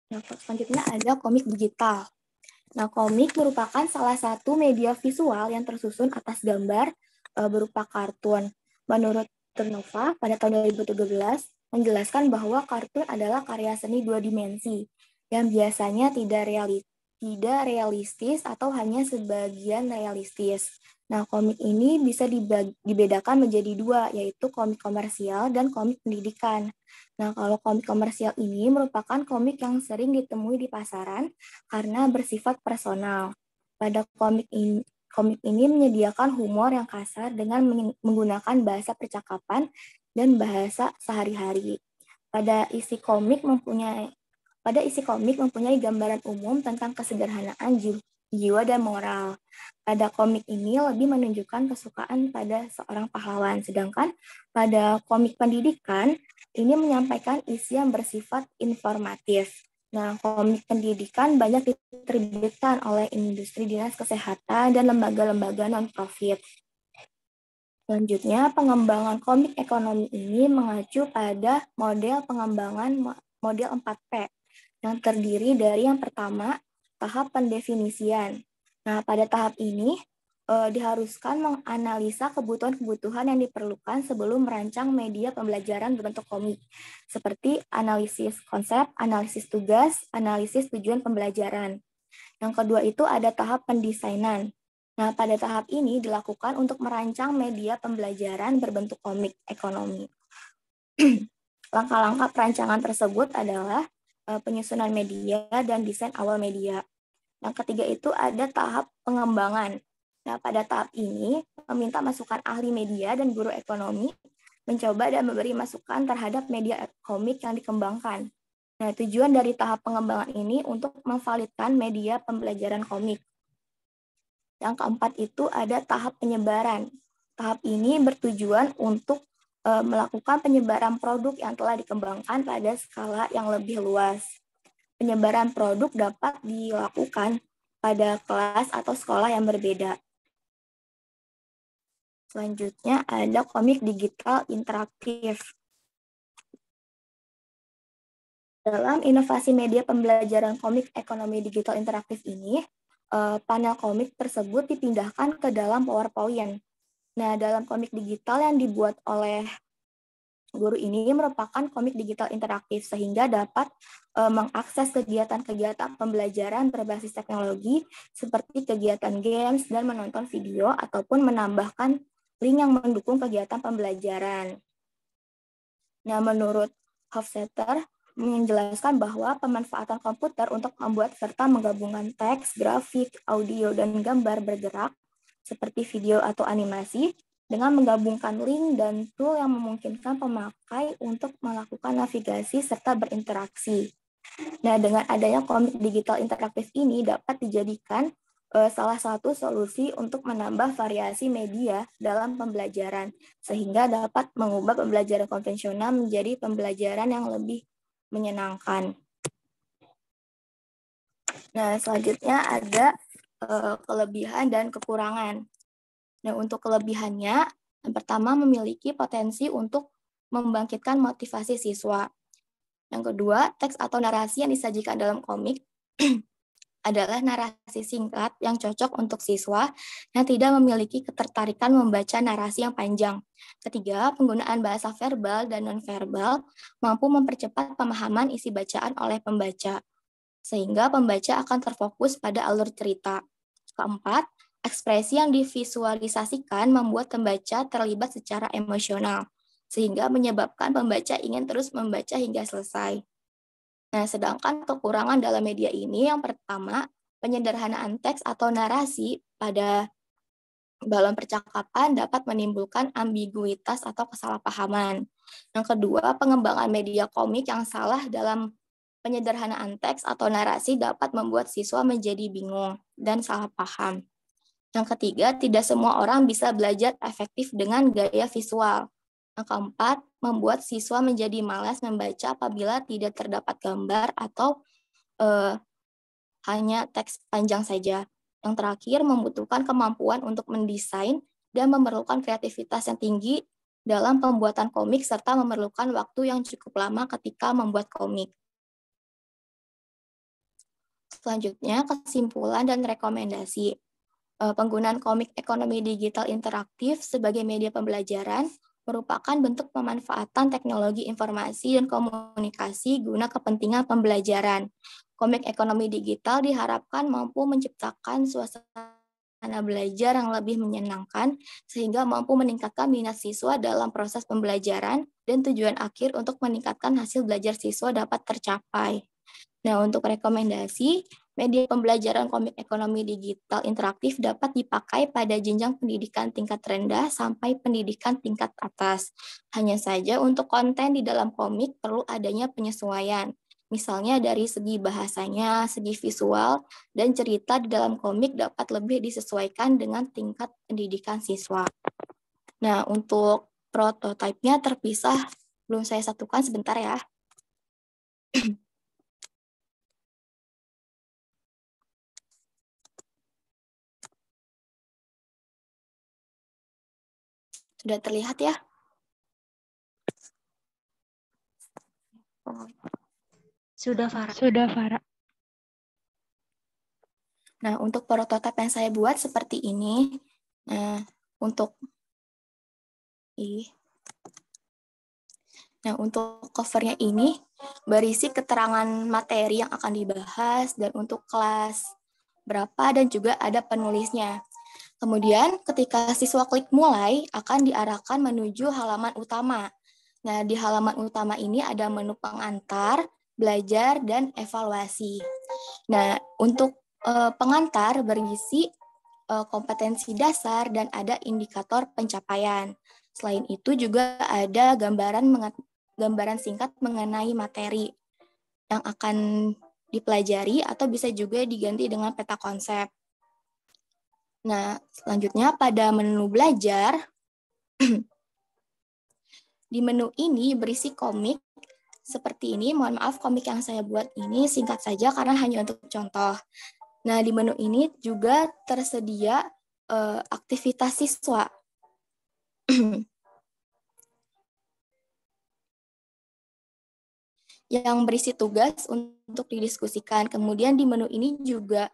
Nah, selanjutnya ada komik digital. Nah, komik merupakan salah satu media visual yang tersusun atas gambar berupa kartun. Menurut Ternova, pada tahun 2013, menjelaskan bahwa kartun adalah karya seni dua dimensi yang biasanya tidak realistis atau hanya sebagian realistis. Nah, komik ini bisa dibedakan menjadi dua, yaitu komik komersial dan komik pendidikan. Nah, kalau komik komersial ini merupakan komik yang sering ditemui di pasaran karena bersifat personal. Pada komik ini menyediakan humor yang kasar dengan menggunakan bahasa percakapan dan bahasa sehari-hari. Pada isi komik mempunyai gambaran umum tentang kesederhanaan jiwa dan moral. Pada komik ini lebih menunjukkan kesukaan pada seorang pahlawan, sedangkan pada komik pendidikan ini menyampaikan isi yang bersifat informatif. Nah, komik pendidikan banyak diterbitkan oleh industri dinas kesehatan dan lembaga-lembaga non-profit. Selanjutnya, pengembangan komik ekonomi ini mengacu pada model pengembangan model 4P, yang terdiri dari yang pertama, tahap pendefinisian. Nah, pada tahap ini diharuskan menganalisa kebutuhan-kebutuhan yang diperlukan sebelum merancang media pembelajaran berbentuk komik, seperti analisis konsep, analisis tugas, analisis tujuan pembelajaran. Yang kedua itu ada tahap pendesainan. Nah, pada tahap ini dilakukan untuk merancang media pembelajaran berbentuk komik ekonomi. Langkah-langkah perancangan tersebut adalah penyusunan media dan desain awal media. Yang ketiga itu ada tahap pengembangan. Nah, pada tahap ini meminta masukan ahli media dan guru ekonomi mencoba dan memberi masukan terhadap media komik yang dikembangkan. Nah, tujuan dari tahap pengembangan ini untuk memvalidkan media pembelajaran komik. Yang keempat itu ada tahap penyebaran. Tahap ini bertujuan untuk melakukan penyebaran produk yang telah dikembangkan pada skala yang lebih luas. Penyebaran produk dapat dilakukan pada kelas atau sekolah yang berbeda. Selanjutnya ada komik digital interaktif. Dalam inovasi media pembelajaran komik ekonomi digital interaktif ini, panel komik tersebut dipindahkan ke dalam PowerPoint. Nah, dalam komik digital yang dibuat oleh guru ini merupakan komik digital interaktif sehingga dapat mengakses kegiatan-kegiatan pembelajaran berbasis teknologi seperti kegiatan games dan menonton video ataupun menambahkan link yang mendukung kegiatan pembelajaran. Nah, menurut Hofstetter menjelaskan bahwa pemanfaatan komputer untuk membuat serta menggabungkan teks, grafik, audio, dan gambar bergerak seperti video atau animasi dengan menggabungkan link dan tool yang memungkinkan pemakai untuk melakukan navigasi serta berinteraksi. Nah, dengan adanya komik digital interaktif ini dapat dijadikan salah satu solusi untuk menambah variasi media dalam pembelajaran, sehingga dapat mengubah pembelajaran konvensional menjadi pembelajaran yang lebih menyenangkan. Nah, selanjutnya ada kelebihan dan kekurangan. Nah, untuk kelebihannya, yang pertama memiliki potensi untuk membangkitkan motivasi siswa. Yang kedua, teks atau narasi yang disajikan dalam komik adalah narasi singkat yang cocok untuk siswa yang tidak memiliki ketertarikan membaca narasi yang panjang. Ketiga, penggunaan bahasa verbal dan nonverbal mampu mempercepat pemahaman isi bacaan oleh pembaca, sehingga pembaca akan terfokus pada alur cerita. Keempat, ekspresi yang divisualisasikan membuat pembaca terlibat secara emosional, sehingga menyebabkan pembaca ingin terus membaca hingga selesai. Nah, sedangkan kekurangan dalam media ini yang pertama, penyederhanaan teks atau narasi pada dalam percakapan dapat menimbulkan ambiguitas atau kesalahpahaman. Yang kedua, pengembangan media komik yang salah dalam penyederhanaan teks atau narasi dapat membuat siswa menjadi bingung dan salah paham. Yang ketiga, tidak semua orang bisa belajar efektif dengan gaya visual. Yang keempat, membuat siswa menjadi malas membaca apabila tidak terdapat gambar atau hanya teks panjang saja. Yang terakhir, membutuhkan kemampuan untuk mendesain dan memerlukan kreativitas yang tinggi dalam pembuatan komik serta memerlukan waktu yang cukup lama ketika membuat komik. Selanjutnya, kesimpulan dan rekomendasi. Penggunaan komik ekonomi digital interaktif sebagai media pembelajaran merupakan bentuk pemanfaatan teknologi informasi dan komunikasi guna kepentingan pembelajaran. Komik ekonomi digital diharapkan mampu menciptakan suasana belajar yang lebih menyenangkan, sehingga mampu meningkatkan minat siswa dalam proses pembelajaran, dan tujuan akhir untuk meningkatkan hasil belajar siswa dapat tercapai. Nah, untuk rekomendasi, media pembelajaran komik ekonomi digital interaktif dapat dipakai pada jenjang pendidikan tingkat rendah sampai pendidikan tingkat atas. Hanya saja untuk konten di dalam komik perlu adanya penyesuaian. Misalnya dari segi bahasanya, segi visual, dan cerita di dalam komik dapat lebih disesuaikan dengan tingkat pendidikan siswa. Nah, untuk prototipenya terpisah, belum saya satukan sebentar ya. Sudah terlihat ya? Sudah, Farah. Sudah, Farah. Nah, untuk prototipe yang saya buat seperti ini. Nah, untuk covernya ini berisi keterangan materi yang akan dibahas dan untuk kelas berapa dan juga ada penulisnya. Kemudian ketika siswa klik mulai akan diarahkan menuju halaman utama. Nah, di halaman utama ini ada menu pengantar, belajar, dan evaluasi. Nah, untuk pengantar berisi kompetensi dasar dan ada indikator pencapaian. Selain itu juga ada gambaran singkat mengenai materi yang akan dipelajari atau bisa juga diganti dengan peta konsep. Nah, selanjutnya pada menu belajar, di menu ini berisi komik seperti ini. Mohon maaf, komik yang saya buat ini singkat saja karena hanya untuk contoh. Nah, di menu ini juga tersedia aktivitas siswa. Yang berisi tugas untuk didiskusikan. Kemudian di menu ini juga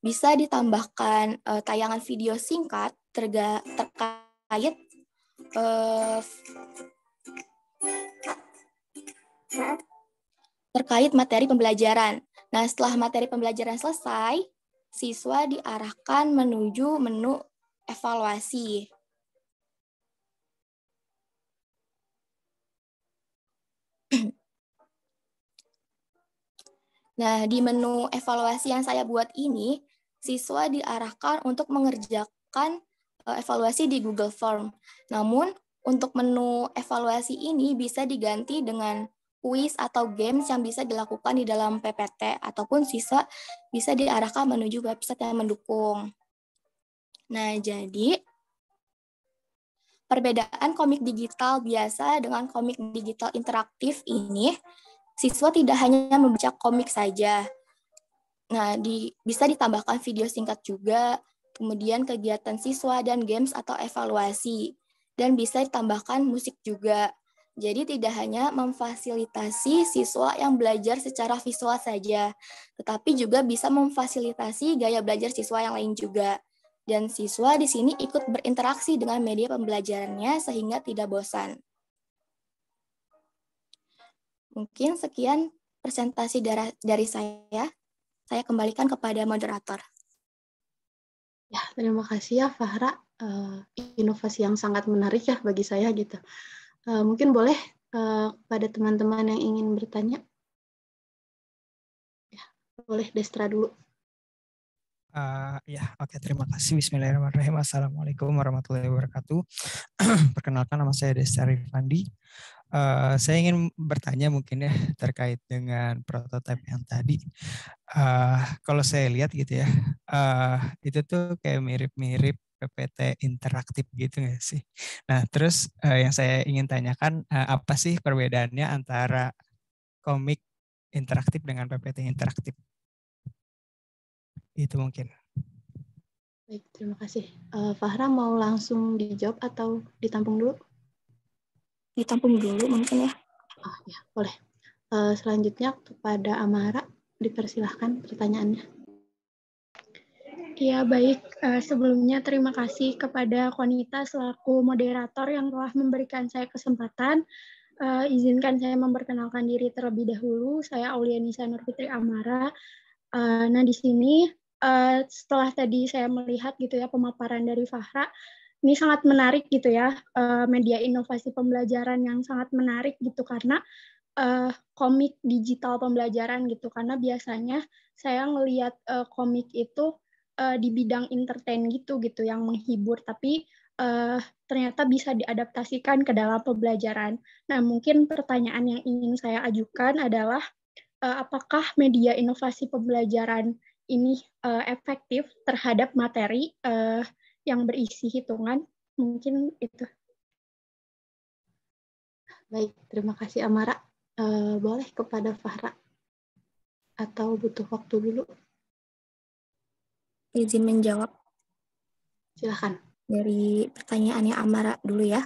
bisa ditambahkan tayangan video singkat terkait materi pembelajaran. Nah, setelah materi pembelajaran selesai, siswa diarahkan menuju menu evaluasi. Nah, di menu evaluasi yang saya buat ini, siswa diarahkan untuk mengerjakan evaluasi di Google Form. Namun, untuk menu evaluasi ini bisa diganti dengan kuis atau games yang bisa dilakukan di dalam PPT, ataupun siswa bisa diarahkan menuju website yang mendukung. Nah, jadi perbedaan komik digital biasa dengan komik digital interaktif ini, siswa tidak hanya membaca komik saja, Nah, bisa ditambahkan video singkat juga, kemudian kegiatan siswa dan games atau evaluasi, dan bisa ditambahkan musik juga. Jadi tidak hanya memfasilitasi siswa yang belajar secara visual saja, tetapi juga bisa memfasilitasi gaya belajar siswa yang lain juga. Dan siswa di sini ikut berinteraksi dengan media pembelajarannya sehingga tidak bosan. Mungkin sekian presentasi dari saya. Saya kembalikan kepada moderator. Ya, terima kasih ya Fahra. Inovasi yang sangat menarik ya bagi saya gitu. Mungkin boleh pada teman-teman yang ingin bertanya. Ya, boleh Destra dulu. Oke, terima kasih. Bismillahirrahmanirrahim. Assalamualaikum warahmatullahi wabarakatuh. Perkenalkan, nama saya Destra Rifandi. Saya ingin bertanya mungkin ya terkait dengan prototipe yang tadi. Kalau saya lihat gitu ya, itu tuh kayak mirip-mirip PPT interaktif gitu nggak sih? Nah, terus yang saya ingin tanyakan, apa sih perbedaannya antara komik interaktif dengan PPT interaktif? Itu mungkin. Baik, terima kasih. Fahra mau langsung dijawab atau ditampung dulu? Ditampung dulu mungkin ya. Oh ya, boleh. Selanjutnya kepada Amara, dipersilahkan pertanyaannya. Ya, baik. Sebelumnya terima kasih kepada Konita selaku moderator yang telah memberikan saya kesempatan. Izinkan saya memperkenalkan diri terlebih dahulu. Saya Aulianisa Nurfitri Amara. Nah, di sini setelah tadi saya melihat gitu ya pemaparan dari Fahra, ini sangat menarik gitu ya, media inovasi pembelajaran yang sangat menarik gitu karena komik digital pembelajaran gitu, karena biasanya saya ngelihat komik itu di bidang entertain gitu yang menghibur, tapi ternyata bisa diadaptasikan ke dalam pembelajaran. Nah, mungkin pertanyaan yang ingin saya ajukan adalah apakah media inovasi pembelajaran ini efektif terhadap materi yang berisi hitungan? Mungkin itu. Baik, terima kasih Amara. Boleh kepada Fahra atau butuh waktu dulu? Izin menjawab. Silakan. Dari pertanyaannya Amara dulu ya.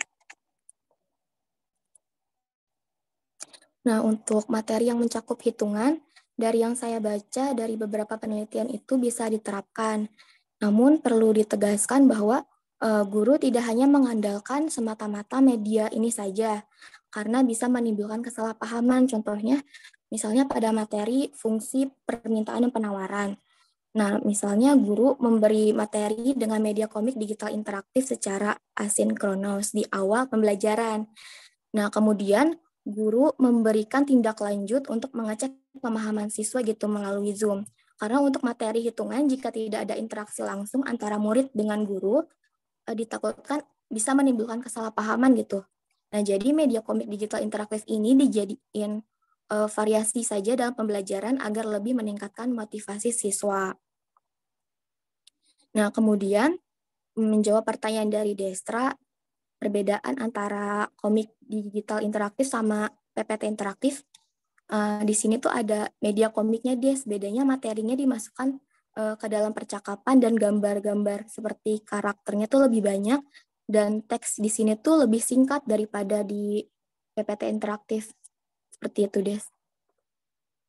Nah, untuk materi yang mencakup hitungan, dari yang saya baca dari beberapa penelitian itu bisa diterapkan. Namun perlu ditegaskan bahwa guru tidak hanya mengandalkan semata-mata media ini saja, karena bisa menimbulkan kesalahpahaman. Contohnya, misalnya pada materi fungsi permintaan dan penawaran. Nah, misalnya guru memberi materi dengan media komik digital interaktif secara asinkronus di awal pembelajaran. Nah, kemudian guru memberikan tindak lanjut untuk mengecek pemahaman siswa gitu melalui Zoom. Karena untuk materi hitungan, jika tidak ada interaksi langsung antara murid dengan guru, ditakutkan bisa menimbulkan kesalahpahaman gitu. Nah, jadi media komik digital interaktif ini dijadiin variasi saja dalam pembelajaran agar lebih meningkatkan motivasi siswa. Nah, kemudian menjawab pertanyaan dari Destra, perbedaan antara komik digital interaktif sama PPT interaktif. Di sini tuh ada media komiknya, Des. Bedanya materinya dimasukkan ke dalam percakapan dan gambar-gambar seperti karakternya tuh lebih banyak dan teks di sini tuh lebih singkat daripada di PPT interaktif. Seperti itu, Des.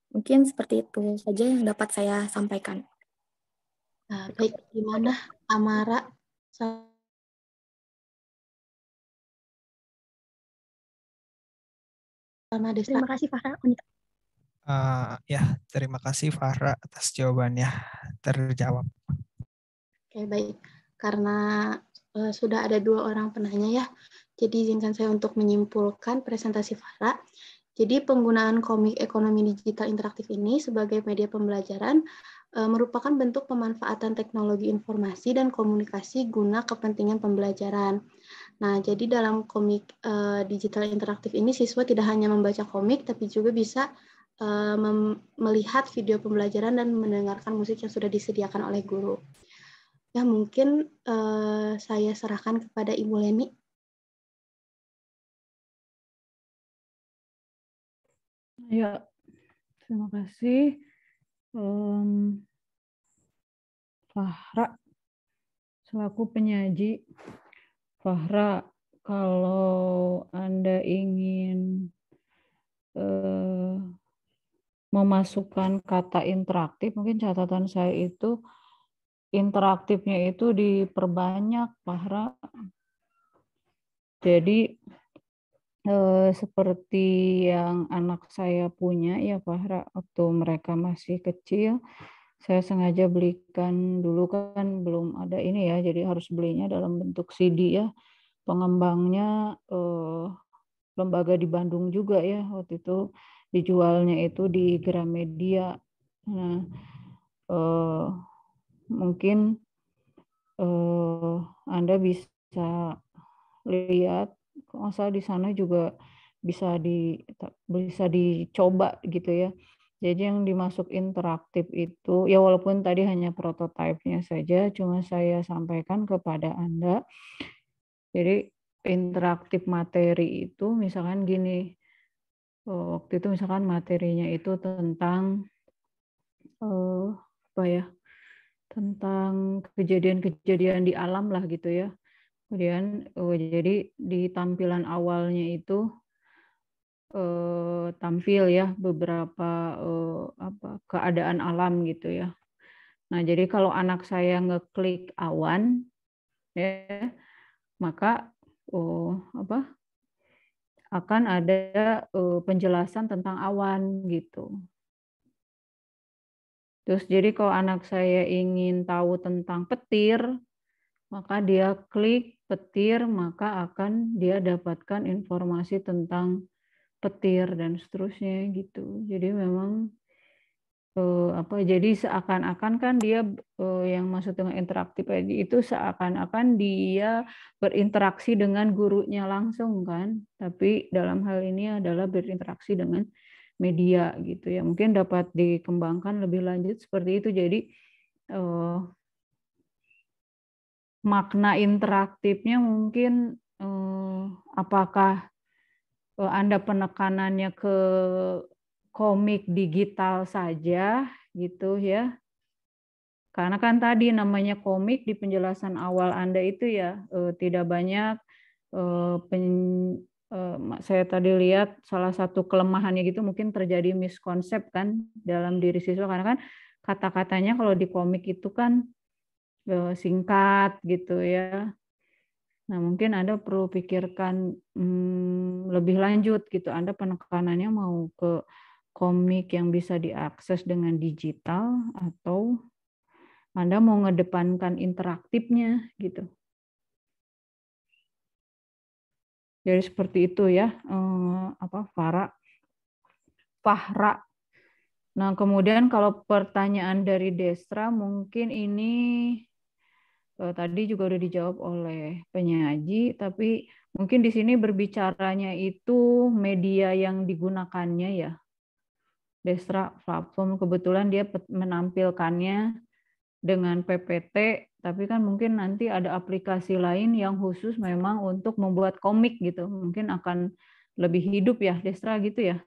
Mungkin seperti itu saja yang dapat saya sampaikan. Baik, gimana Amara? Terima kasih Fahra. Terima kasih Fahra atas jawabannya, terjawab. Oke, baik. Karena sudah ada 2 orang penanya ya, jadi izinkan saya untuk menyimpulkan presentasi Fahra. Jadi penggunaan komik ekonomi digital interaktif ini sebagai media pembelajaran merupakan bentuk pemanfaatan teknologi informasi dan komunikasi guna kepentingan pembelajaran. Nah, jadi dalam komik digital interaktif ini siswa tidak hanya membaca komik, tapi juga bisa melihat video pembelajaran dan mendengarkan musik yang sudah disediakan oleh guru. Ya, mungkin saya serahkan kepada Ibu Leni. Ya, terima kasih. Fahra, selaku penyaji. Fahra, kalau Anda ingin memasukkan kata interaktif, mungkin catatan saya itu interaktifnya itu diperbanyak, Fahra. Jadi seperti yang anak saya punya ya Fahra, waktu mereka masih kecil, saya sengaja belikan dulu kan belum ada ini ya, jadi harus belinya dalam bentuk CD ya. Pengembangnya lembaga di Bandung juga ya, waktu itu dijualnya itu di Gramedia. Nah, mungkin Anda bisa lihat, kalau salah di sana juga bisa dicoba gitu ya. Jadi yang dimasuk interaktif itu, ya walaupun tadi hanya prototipenya saja, cuma saya sampaikan kepada Anda. Jadi interaktif materi itu misalkan gini, waktu itu misalkan materinya itu tentang apa ya, tentang kejadian-kejadian di alam lah gitu ya. Kemudian jadi di tampilan awalnya itu tampil ya beberapa keadaan alam gitu ya. Nah, jadi kalau anak saya ngeklik awan ya, maka akan ada penjelasan tentang awan gitu. Terus jadi kalau anak saya ingin tahu tentang petir, maka dia klik petir, maka akan dia dapatkan informasi tentang petir dan seterusnya gitu. Jadi memang jadi seakan-akan kan dia yang maksud dengan interaktif itu seakan-akan dia berinteraksi dengan gurunya langsung kan, tapi dalam hal ini adalah berinteraksi dengan media gitu ya. Mungkin dapat dikembangkan lebih lanjut seperti itu. Jadi makna interaktifnya mungkin apakah Anda penekanannya ke komik digital saja gitu ya. Karena kan tadi namanya komik di penjelasan awal Anda itu ya tidak banyak saya tadi lihat salah satu kelemahannya gitu mungkin terjadi miskonsep kan dalam diri siswa, karena kan kata-katanya kalau di komik itu kan singkat gitu ya. Nah, mungkin Anda perlu pikirkan lebih lanjut gitu. Anda penekanannya mau ke komik yang bisa diakses dengan digital atau Anda mau ngedepankan interaktifnya gitu. Jadi seperti itu ya, Fahra. Nah, kemudian kalau pertanyaan dari Destra, mungkin ini tadi juga udah dijawab oleh penyaji, tapi mungkin di sini berbicaranya itu media yang digunakannya ya. Destra platform kebetulan dia menampilkannya dengan PPT, tapi kan mungkin nanti ada aplikasi lain yang khusus memang untuk membuat komik gitu. Mungkin akan lebih hidup ya, Destra gitu ya?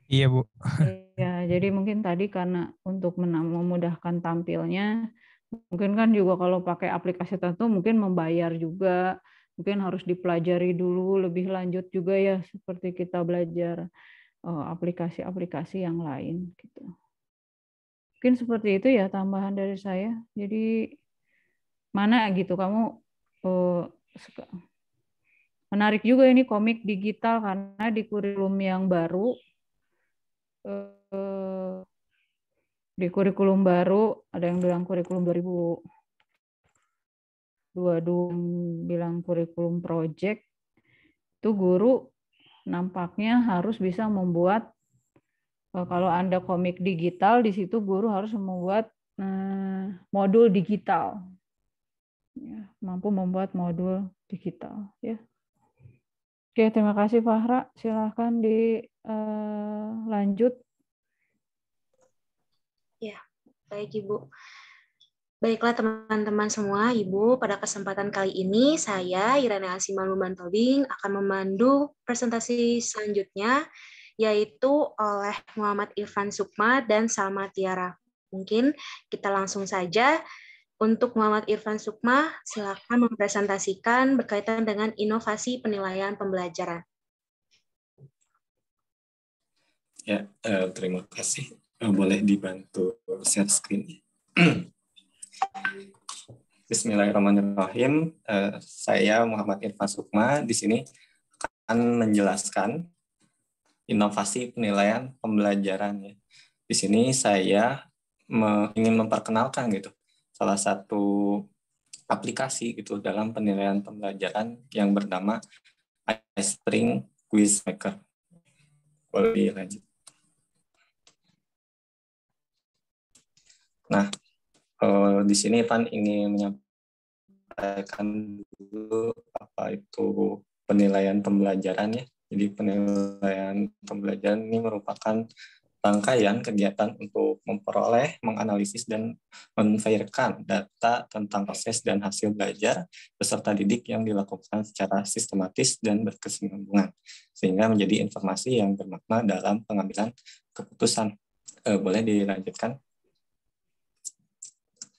Iya, Bu. Ya, jadi mungkin tadi karena untuk memudahkan tampilnya, mungkin kan juga kalau pakai aplikasi tertentu mungkin membayar juga, mungkin harus dipelajari dulu lebih lanjut juga ya, seperti kita belajar aplikasi-aplikasi yang lain gitu. Mungkin seperti itu ya tambahan dari saya. Jadi mana gitu kamu menarik juga ini komik digital karena di kurikulum yang baru ada yang bilang kurikulum 2022 yang bilang kurikulum project itu guru nampaknya harus bisa membuat kalau Anda komik digital di situ guru harus membuat modul digital. Ya, mampu membuat modul digital ya. Oke, terima kasih Fahra. Silahkan dilanjut. Ya, baik Ibu. Baiklah teman-teman semua, Ibu, pada kesempatan kali ini saya, Irana Asimaluman Tobing, akan memandu presentasi selanjutnya, yaitu oleh Muhammad Irfan Sukma dan Salma Tiara. Mungkin kita langsung saja. Untuk Muhammad Irfan Sukma, silakan mempresentasikan berkaitan dengan inovasi penilaian pembelajaran. Ya, terima kasih. Boleh dibantu share screen. Bismillahirrahmanirrahim. Saya Muhammad Irfan Sukma di sini akan menjelaskan inovasi penilaian pembelajaran. Di sini saya ingin memperkenalkan gitu salah satu aplikasi gitu dalam penilaian pembelajaran yang bernama iSpring Quizmaker. Boleh lanjut. Nah, di sini Ivan ingin menyampaikan dulu apa itu penilaian pembelajaran ya. Jadi penilaian pembelajaran ini merupakan rangkaian kegiatan untuk memperoleh, menganalisis, dan menverifierkan data tentang proses dan hasil belajar peserta didik yang dilakukan secara sistematis dan berkesinambungan, sehingga menjadi informasi yang bermakna dalam pengambilan keputusan. Boleh dilanjutkan?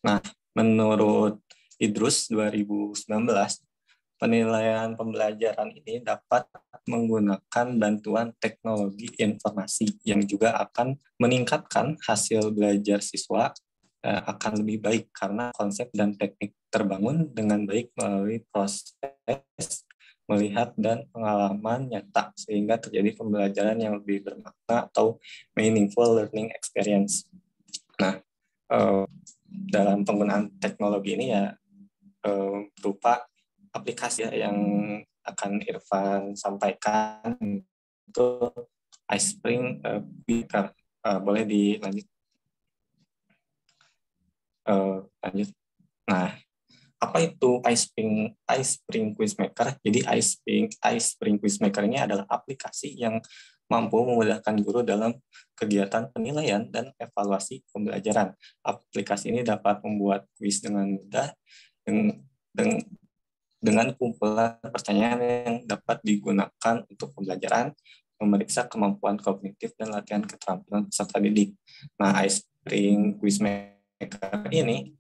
Nah, menurut Idrus 2019, penilaian pembelajaran ini dapat menggunakan bantuan teknologi informasi yang juga akan meningkatkan hasil belajar siswa akan lebih baik karena konsep dan teknik terbangun dengan baik melalui proses melihat dan pengalaman nyata sehingga terjadi pembelajaran yang lebih bermakna atau meaningful learning experience. Nah, dalam penggunaan teknologi ini ya berupa aplikasi yang akan Irfan sampaikan itu iSpring Quizmaker. Boleh dilanjut. Lanjut. Nah, apa itu iSpring Quizmaker? Jadi iSpring Quizmaker ini adalah aplikasi yang mampu memudahkan guru dalam kegiatan penilaian dan evaluasi pembelajaran. Aplikasi ini dapat membuat kuis dengan mudah dengan kumpulan pertanyaan yang dapat digunakan untuk pembelajaran, memeriksa kemampuan kognitif dan latihan keterampilan peserta didik. Nah, iSpring Quizmaker ini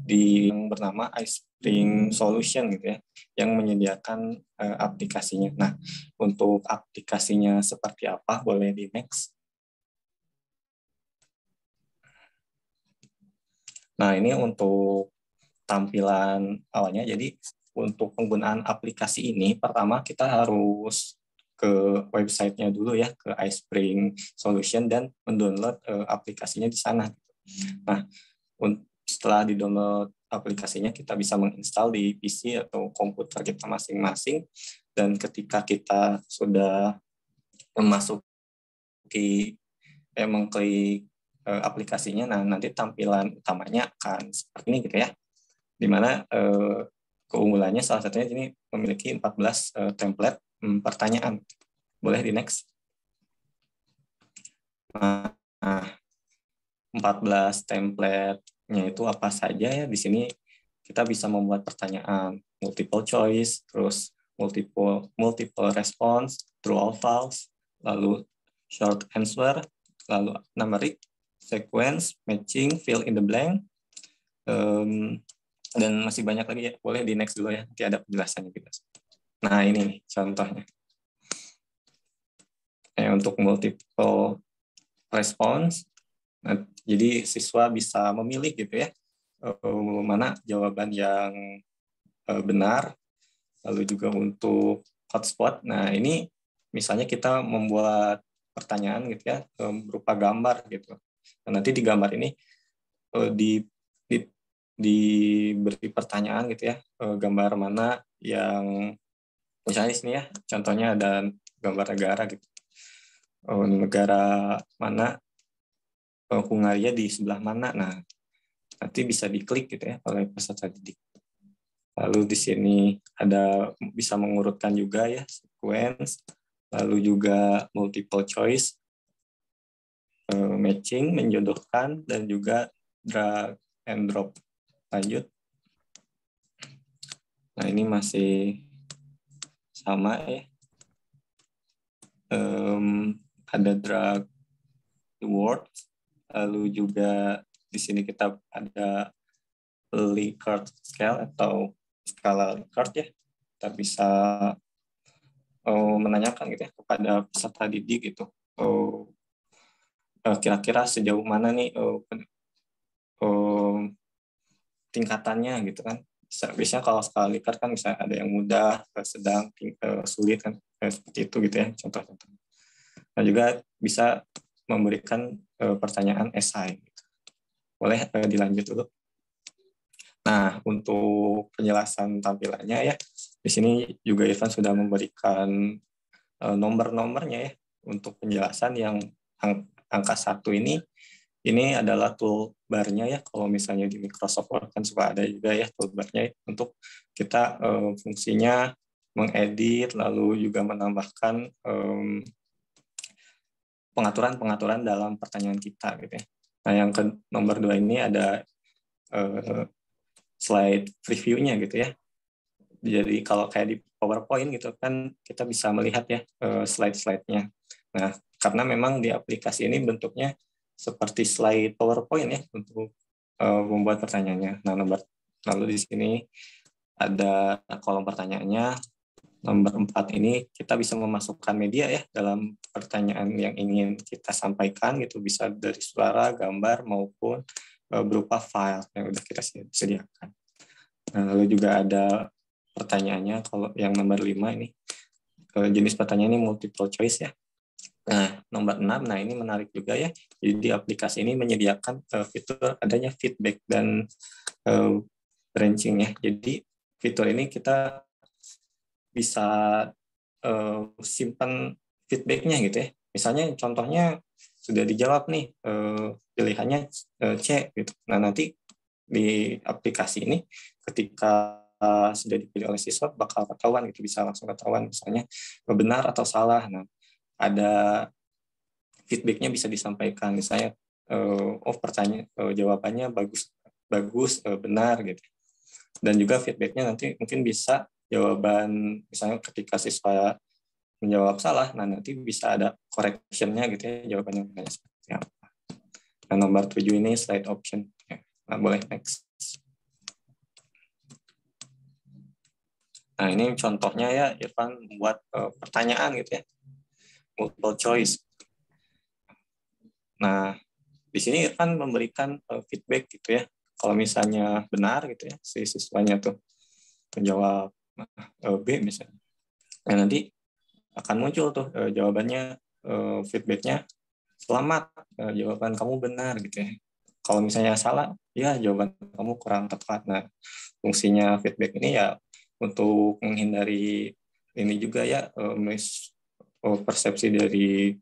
yang bernama iSpring Solution gitu ya, yang menyediakan aplikasinya. Nah, untuk aplikasinya seperti apa? Boleh di next. Nah, ini untuk tampilan awalnya. Jadi untuk penggunaan aplikasi ini, pertama kita harus ke websitenya dulu ya, ke iSpring Solution dan mendownload aplikasinya di sana. Nah, setelah di-download aplikasinya, kita bisa menginstal di PC atau komputer kita masing-masing. Dan ketika kita sudah mengklik aplikasinya, nah nanti tampilan utamanya akan seperti ini gitu ya. Di mana keunggulannya salah satunya ini memiliki 14 template pertanyaan. Boleh di next. Nah, 14 template-nya itu apa saja ya? Di sini kita bisa membuat pertanyaan multiple choice, terus multiple response, true or false, lalu short answer, lalu numeric, sequence, matching, fill in the blank, dan masih banyak lagi ya. Boleh di next dulu ya, nanti ada penjelasannya juga. Nah, ini nih contohnya. Untuk multiple response, nah, jadi siswa bisa memilih gitu ya, mana jawaban yang benar. Lalu juga untuk hotspot, nah ini misalnya kita membuat pertanyaan gitu ya, berupa gambar gitu. Nah, nanti di gambar ini diberi pertanyaan gitu ya, gambar mana yang misalnya di sini ya, contohnya ada gambar negara gitu, negara mana, Hungaria di sebelah mana. Nah, nanti bisa diklik gitu ya oleh peserta didik. Lalu di sini ada bisa mengurutkan juga ya, sequence, lalu juga multiple choice, matching, menjodohkan, dan juga drag and drop. Lanjut. Nah, ini masih sama ya. ada drug reward, lalu juga di sini kita ada Likert scale atau skala Likert ya. Kita bisa menanyakan gitu ya kepada peserta didik gitu. Kira-kira sejauh mana nih tingkatannya gitu kan. Biasanya kalau skala Likert kan bisa ada yang mudah, sedang, sulit kan, seperti itu gitu ya contoh-contoh. Nah juga bisa memberikan pertanyaan esai. Gitu. Boleh dilanjut dulu. Nah untuk penjelasan tampilannya ya, di sini juga Irfan sudah memberikan nomor-nomornya ya untuk penjelasan yang angka 1 ini adalah toolbar-nya ya. Kalau misalnya di Microsoft Word kan suka ada juga ya toolbar-nya untuk kita fungsinya mengedit, lalu juga menambahkan pengaturan-pengaturan dalam pertanyaan kita gitu ya. Nah yang ke nomor 2 ini ada slide preview-nya gitu ya. Jadi kalau kayak di PowerPoint gitu kan kita bisa melihat ya slide-slide-nya. Nah karena memang di aplikasi ini bentuknya seperti slide PowerPoint ya untuk membuat pertanyaannya. Nah, lalu di sini ada kolom pertanyaannya. Nomor 4 ini kita bisa memasukkan media ya dalam pertanyaan yang ingin kita sampaikan gitu, bisa dari suara, gambar maupun berupa file yang sudah kita sediakan. Nah, lalu juga ada pertanyaannya kalau yang nomor 5 ini jenis pertanyaan ini multiple choice ya. Nah, nomor 6, nah ini menarik juga ya. Jadi aplikasi ini menyediakan fitur adanya feedback dan branching ya. Jadi fitur ini kita bisa simpan feedbacknya gitu ya. Misalnya contohnya sudah dijawab nih, pilihannya C gitu. Nah nanti di aplikasi ini ketika sudah dipilih oleh siswa bakal ketahuan gitu, bisa langsung ketahuan misalnya benar atau salah. Nah ada feedbacknya bisa disampaikan misalnya jawabannya bagus benar gitu, dan juga feedbacknya nanti mungkin bisa jawaban misalnya ketika siswa menjawab salah, nah nanti bisa ada correction-nya gitu ya, jawabannya benar seperti apa. Nah nomor 7 ini slide option ya. Nah boleh next. Nah ini contohnya ya, Irfan membuat pertanyaan gitu ya, multiple choice. Nah, di sini Irfan memberikan feedback gitu ya. Kalau misalnya benar gitu ya, si siswanya tuh menjawab B misalnya. Nah, nanti akan muncul tuh jawabannya, feedbacknya, selamat, jawaban kamu benar gitu ya. Kalau misalnya salah, ya jawaban kamu kurang tepat. Nah, fungsinya feedback ini ya untuk menghindari ini juga ya, persepsi dari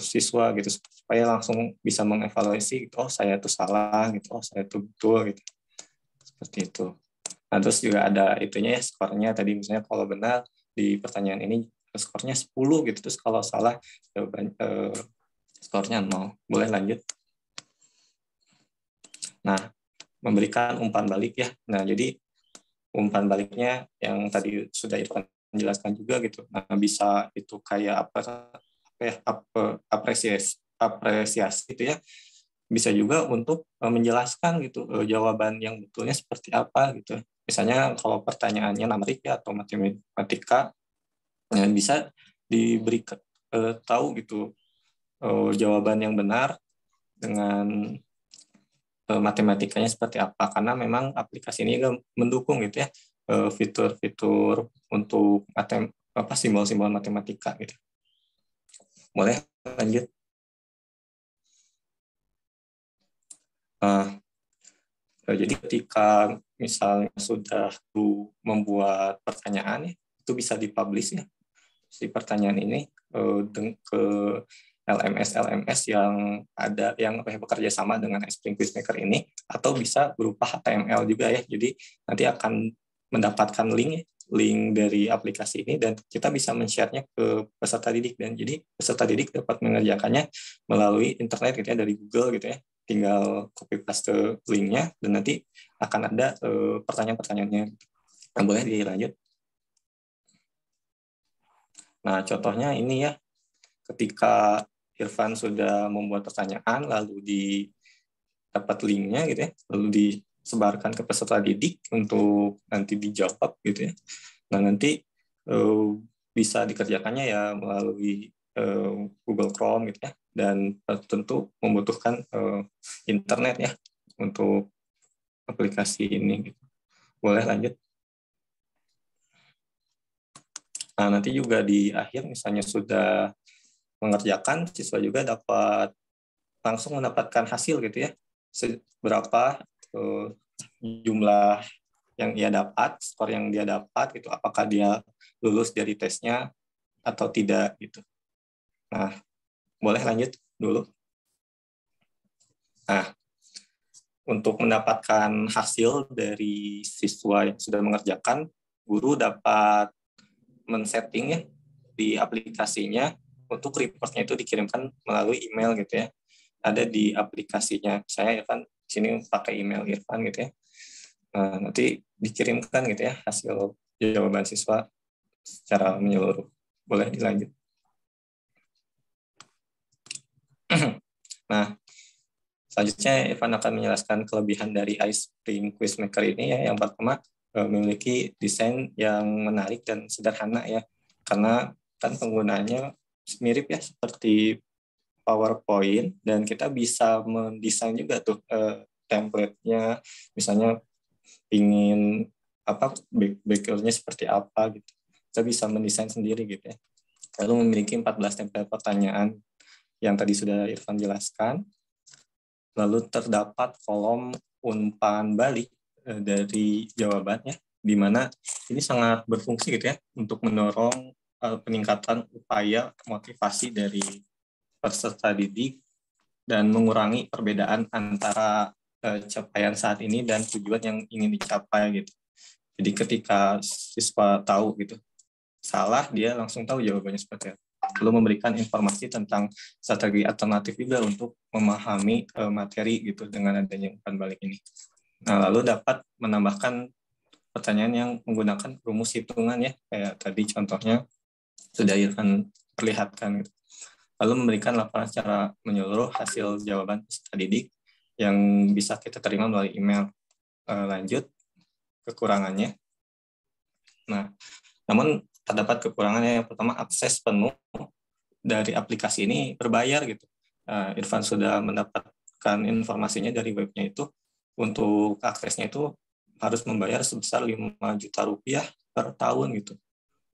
siswa gitu, supaya langsung bisa mengevaluasi gitu, oh saya tuh salah gitu, oh saya tuh betul gitu, seperti itu. Nah terus juga ada itunya ya, skornya tadi misalnya kalau benar di pertanyaan ini skornya 10 gitu, terus kalau salah jawaban skornya 0. Boleh lanjut. Nah memberikan umpan balik ya. Nah jadi umpan baliknya yang tadi sudah Irfan menjelaskan juga gitu. Nah bisa itu kayak apresiasi itu ya, bisa juga untuk menjelaskan gitu jawaban yang betulnya seperti apa gitu. Misalnya kalau pertanyaannya numerik ya atau matematika, ya bisa diberi tahu gitu jawaban yang benar dengan matematikanya seperti apa, karena memang aplikasi ini mendukung gitu ya fitur-fitur untuk simbol-simbol matematika gitu. Boleh lanjut. Jadi ketika misalnya sudah membuat pertanyaan, itu bisa dipublish ya si pertanyaan ini ke LMS yang ada yang bekerja sama dengan Spring Quizmaker ini, atau bisa berupa HTML juga ya. Jadi nanti akan mendapatkan link dari aplikasi ini dan kita bisa men-share-nya ke peserta didik, dan jadi peserta didik dapat mengerjakannya melalui internet gitu ya, dari Google gitu ya, tinggal copy paste linknya dan nanti akan ada pertanyaan-pertanyaannya. Nah, boleh dilanjut. Nah contohnya ini ya, ketika Irfan sudah membuat pertanyaan, lalu dapat linknya gitu ya, lalu disebarkan ke peserta didik untuk nanti dijawab gitu ya. Nah nanti bisa dikerjakannya ya melalui Google Chrome gitu ya, dan tentu membutuhkan internet ya untuk aplikasi ini. Gitu. Boleh lanjut? Nah nanti juga di akhir misalnya sudah mengerjakan, siswa juga dapat langsung mendapatkan hasil gitu ya, berapa jumlah yang ia dapat, skor yang dia dapat, gitu, apakah dia lulus dari tesnya atau tidak gitu. Nah, boleh lanjut dulu. Nah, untuk mendapatkan hasil dari siswa yang sudah mengerjakan, guru dapat men-setting ya di aplikasinya untuk reportnya itu dikirimkan melalui email gitu ya. Ada di aplikasinya. Saya Irfan sini pakai email Irfan gitu ya. Nah, nanti dikirimkan gitu ya hasil jawaban siswa secara menyeluruh. Boleh dilanjut. Nah, selanjutnya Irfan akan menjelaskan kelebihan dari iSpring Quiz Maker ini ya. Yang pertama, memiliki desain yang menarik dan sederhana ya. Karena kan penggunaannya mirip ya seperti PowerPoint, dan kita bisa mendesain juga tuh template-nya, misalnya ingin background-nya seperti apa gitu. Kita bisa mendesain sendiri gitu ya. Lalu memiliki 14 template pertanyaan yang tadi sudah Irfan jelaskan. Lalu terdapat kolom umpan balik dari jawabannya, di mana ini sangat berfungsi gitu ya untuk mendorong peningkatan upaya motivasi dari peserta didik dan mengurangi perbedaan antara capaian saat ini dan tujuan yang ingin dicapai gitu. Jadi ketika siswa tahu gitu salah, dia langsung tahu jawabannya seperti apa. Lalu memberikan informasi tentang strategi alternatif juga untuk memahami materi gitu dengan adanya umpan balik ini. Nah, lalu dapat menambahkan pertanyaan yang menggunakan rumus hitungan ya, kayak tadi contohnya sudah Irfan perlihatkan gitu. Lalu memberikan laporan secara menyeluruh hasil jawaban peserta didik yang bisa kita terima melalui email. Lanjut, kekurangannya. Nah, namun terdapat kekurangannya. Yang pertama, akses penuh dari aplikasi ini berbayar gitu. Irfan sudah mendapatkan informasinya dari webnya itu. Untuk aksesnya itu harus membayar sebesar 5 juta rupiah per tahun gitu,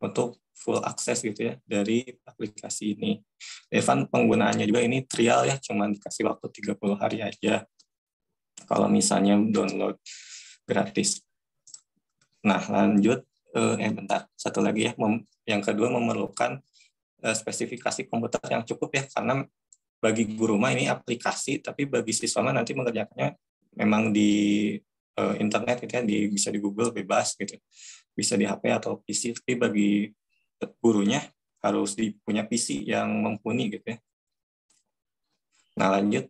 untuk full akses gitu ya dari aplikasi ini. Irfan penggunaannya juga ini trial ya, cuma dikasih waktu 30 hari aja kalau misalnya download gratis. Nah, lanjut, bentar, satu lagi ya, yang kedua memerlukan spesifikasi komputer yang cukup ya, karena bagi guru mah ini aplikasi, tapi bagi siswa mah nanti mengerjakannya memang di internet gitu ya, bisa di Google bebas gitu, bisa di HP atau PC, tapi bagi gurunya harus punya PC yang mumpuni gitu ya. Nah, lanjut.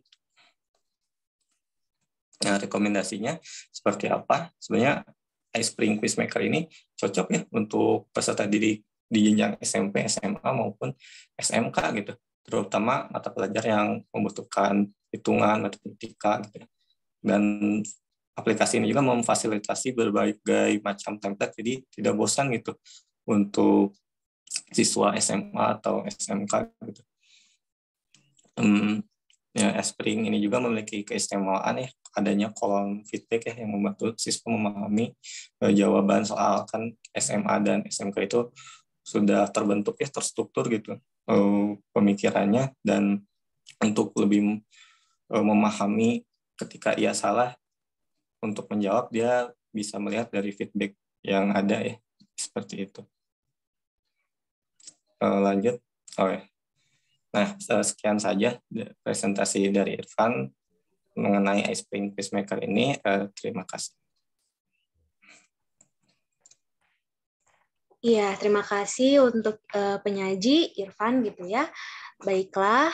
Nah, rekomendasinya seperti apa? Sebenarnya iSpring Quiz Maker ini cocok ya untuk peserta didik di jenjang SMP, SMA maupun SMK gitu. Terutama mata pelajar yang membutuhkan hitungan, matematika gitu ya. Dan aplikasi ini juga memfasilitasi berbagai macam template, jadi tidak bosan gitu untuk siswa SMA atau SMK gitu. Ya, iSpring ini juga memiliki keistimewaan ya, adanya kolom feedback ya yang membantu siswa memahami jawaban soal. Kan SMA dan SMK itu sudah terbentuk ya, terstruktur gitu pemikirannya, dan untuk lebih memahami ketika ia salah, untuk menjawab dia bisa melihat dari feedback yang ada ya, seperti itu. Lanjut. Nah, sekian saja presentasi dari Irfan mengenai iSpring Quiz Maker ini. Terima kasih. Iya, terima kasih untuk penyaji Irfan gitu ya. Baiklah,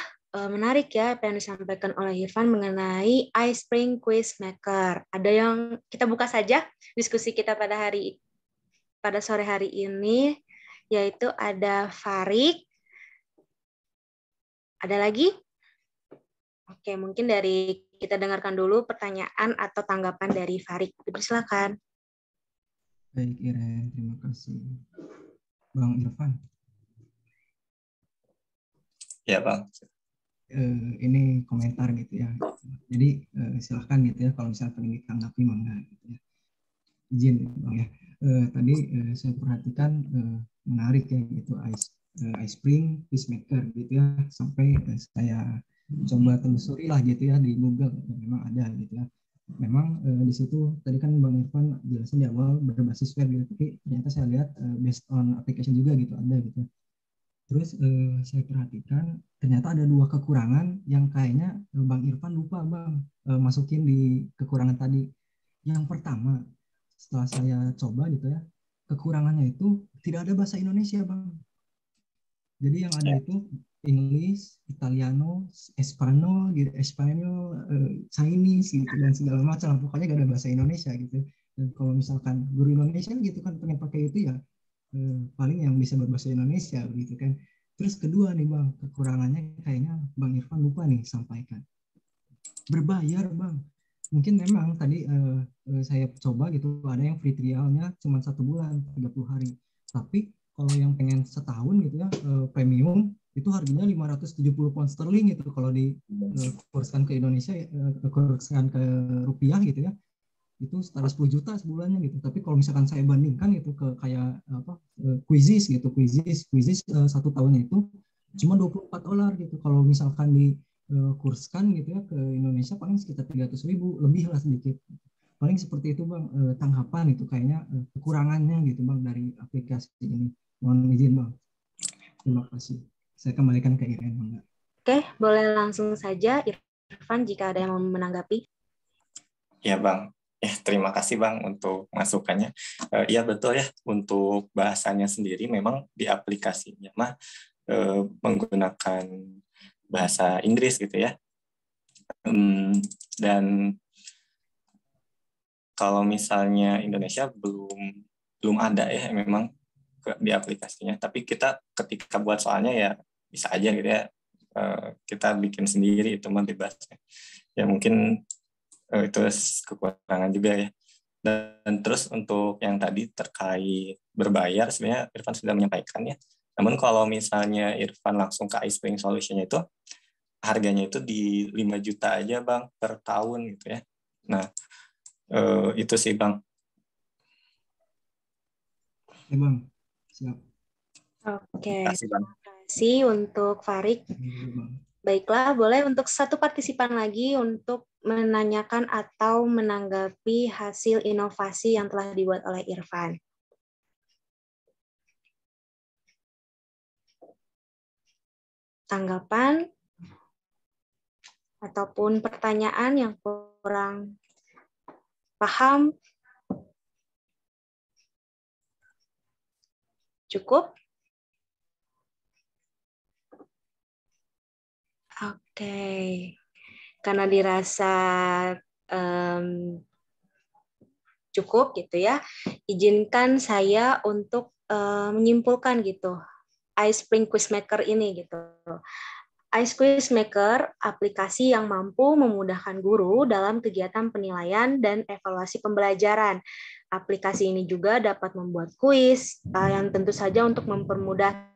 menarik ya apa yang disampaikan oleh Irfan mengenai iSpring Quiz Maker. Ada yang kita buka saja diskusi kita pada sore hari ini, yaitu ada Farik, Ada lagi? Oke, mungkin dari kita dengarkan dulu pertanyaan atau tanggapan dari Farid. Dipersilakan. Baik, Iren, terima kasih. Bang Irfan. Ya, Bang. Ini komentar gitu ya. Jadi silahkan gitu ya kalau misalnya pengen ditanggapi mangga gitu ya. Izin Bang ya. Tadi saya perhatikan menarik ya gitu ice spring peacemaker gitu ya, sampai saya coba telusuri lah gitu ya di Google, memang ada gitu ya. Memang di situ tadi kan Bang Irfan jelasin di awal berbasis web gitu, tapi ternyata saya lihat based on application juga gitu ada gitu. Terus saya perhatikan ternyata ada 2 kekurangan yang kayaknya Bang Irfan lupa Bang masukin di kekurangan tadi. Yang pertama, setelah saya coba gitu ya, kekurangannya itu tidak ada bahasa Indonesia Bang. Jadi yang ada itu English, Italiano, Espanyol, gitu, Chinese gitu dan segala macam. Pokoknya gak ada bahasa Indonesia gitu. Dan kalau misalkan guru Indonesia gitu kan pengen pakai itu ya paling yang bisa berbahasa Indonesia gitu kan. Terus kedua nih Bang, kekurangannya kayaknya Bang Irfan lupa nih sampaikan. Berbayar Bang. Mungkin memang tadi saya coba gitu, ada yang free trialnya cuma 1 bulan, 30 hari. Tapi kalau yang pengen setahun gitu ya, premium, itu harganya 570 pound sterling gitu. Kalau dikurskan ke Indonesia, kurskan ke rupiah gitu ya, itu setara 10 juta sebulannya gitu. Tapi kalau misalkan saya bandingkan itu ke kayak apa Quizizz gitu, Quizizz 1 tahunnya itu cuma $24 gitu. Kalau misalkan dikurskan gitu ya ke Indonesia paling sekitar 300.000 lebih lah sedikit. Paling seperti itu Bang, tanggapan itu kayaknya kekurangannya gitu Bang dari aplikasi ini. Mohon izin Bang. Terima kasih. Saya kembalikan ke Iren Bang. Oke, boleh langsung saja Irfan jika ada yang mau menanggapi. Ya Bang. Terima kasih Bang untuk masukannya. Iya betul ya, untuk bahasanya sendiri memang di aplikasinya mah menggunakan bahasa Inggris gitu ya. Dan kalau misalnya Indonesia belum ada ya memang di aplikasinya. Tapi kita ketika buat soalnya ya bisa aja gitu ya, kita bikin sendiri itu mah bebas. Ya mungkin itu kekurangan juga ya. Dan terus untuk yang tadi terkait berbayar, sebenarnya Irfan sudah menyampaikan ya. Namun kalau misalnya Irfan langsung ke ice spring solution-nya itu, harganya itu di 5 juta aja Bang per tahun gitu ya. Nah, itu sih Bang. Ya Bang, siap. Oke, terima kasih untuk Farid. Baiklah, boleh untuk satu partisipan lagi untuk menanyakan atau menanggapi hasil inovasi yang telah dibuat oleh Irfan. Tanggapan ataupun pertanyaan yang kurang paham? Cukup? Oke, karena dirasa cukup gitu ya, izinkan saya untuk menyimpulkan gitu Ice Spring Quizmaker ini gitu. Ice Quizmaker aplikasi yang mampu memudahkan guru dalam kegiatan penilaian dan evaluasi pembelajaran. Aplikasi ini juga dapat membuat kuis yang tentu saja untuk mempermudah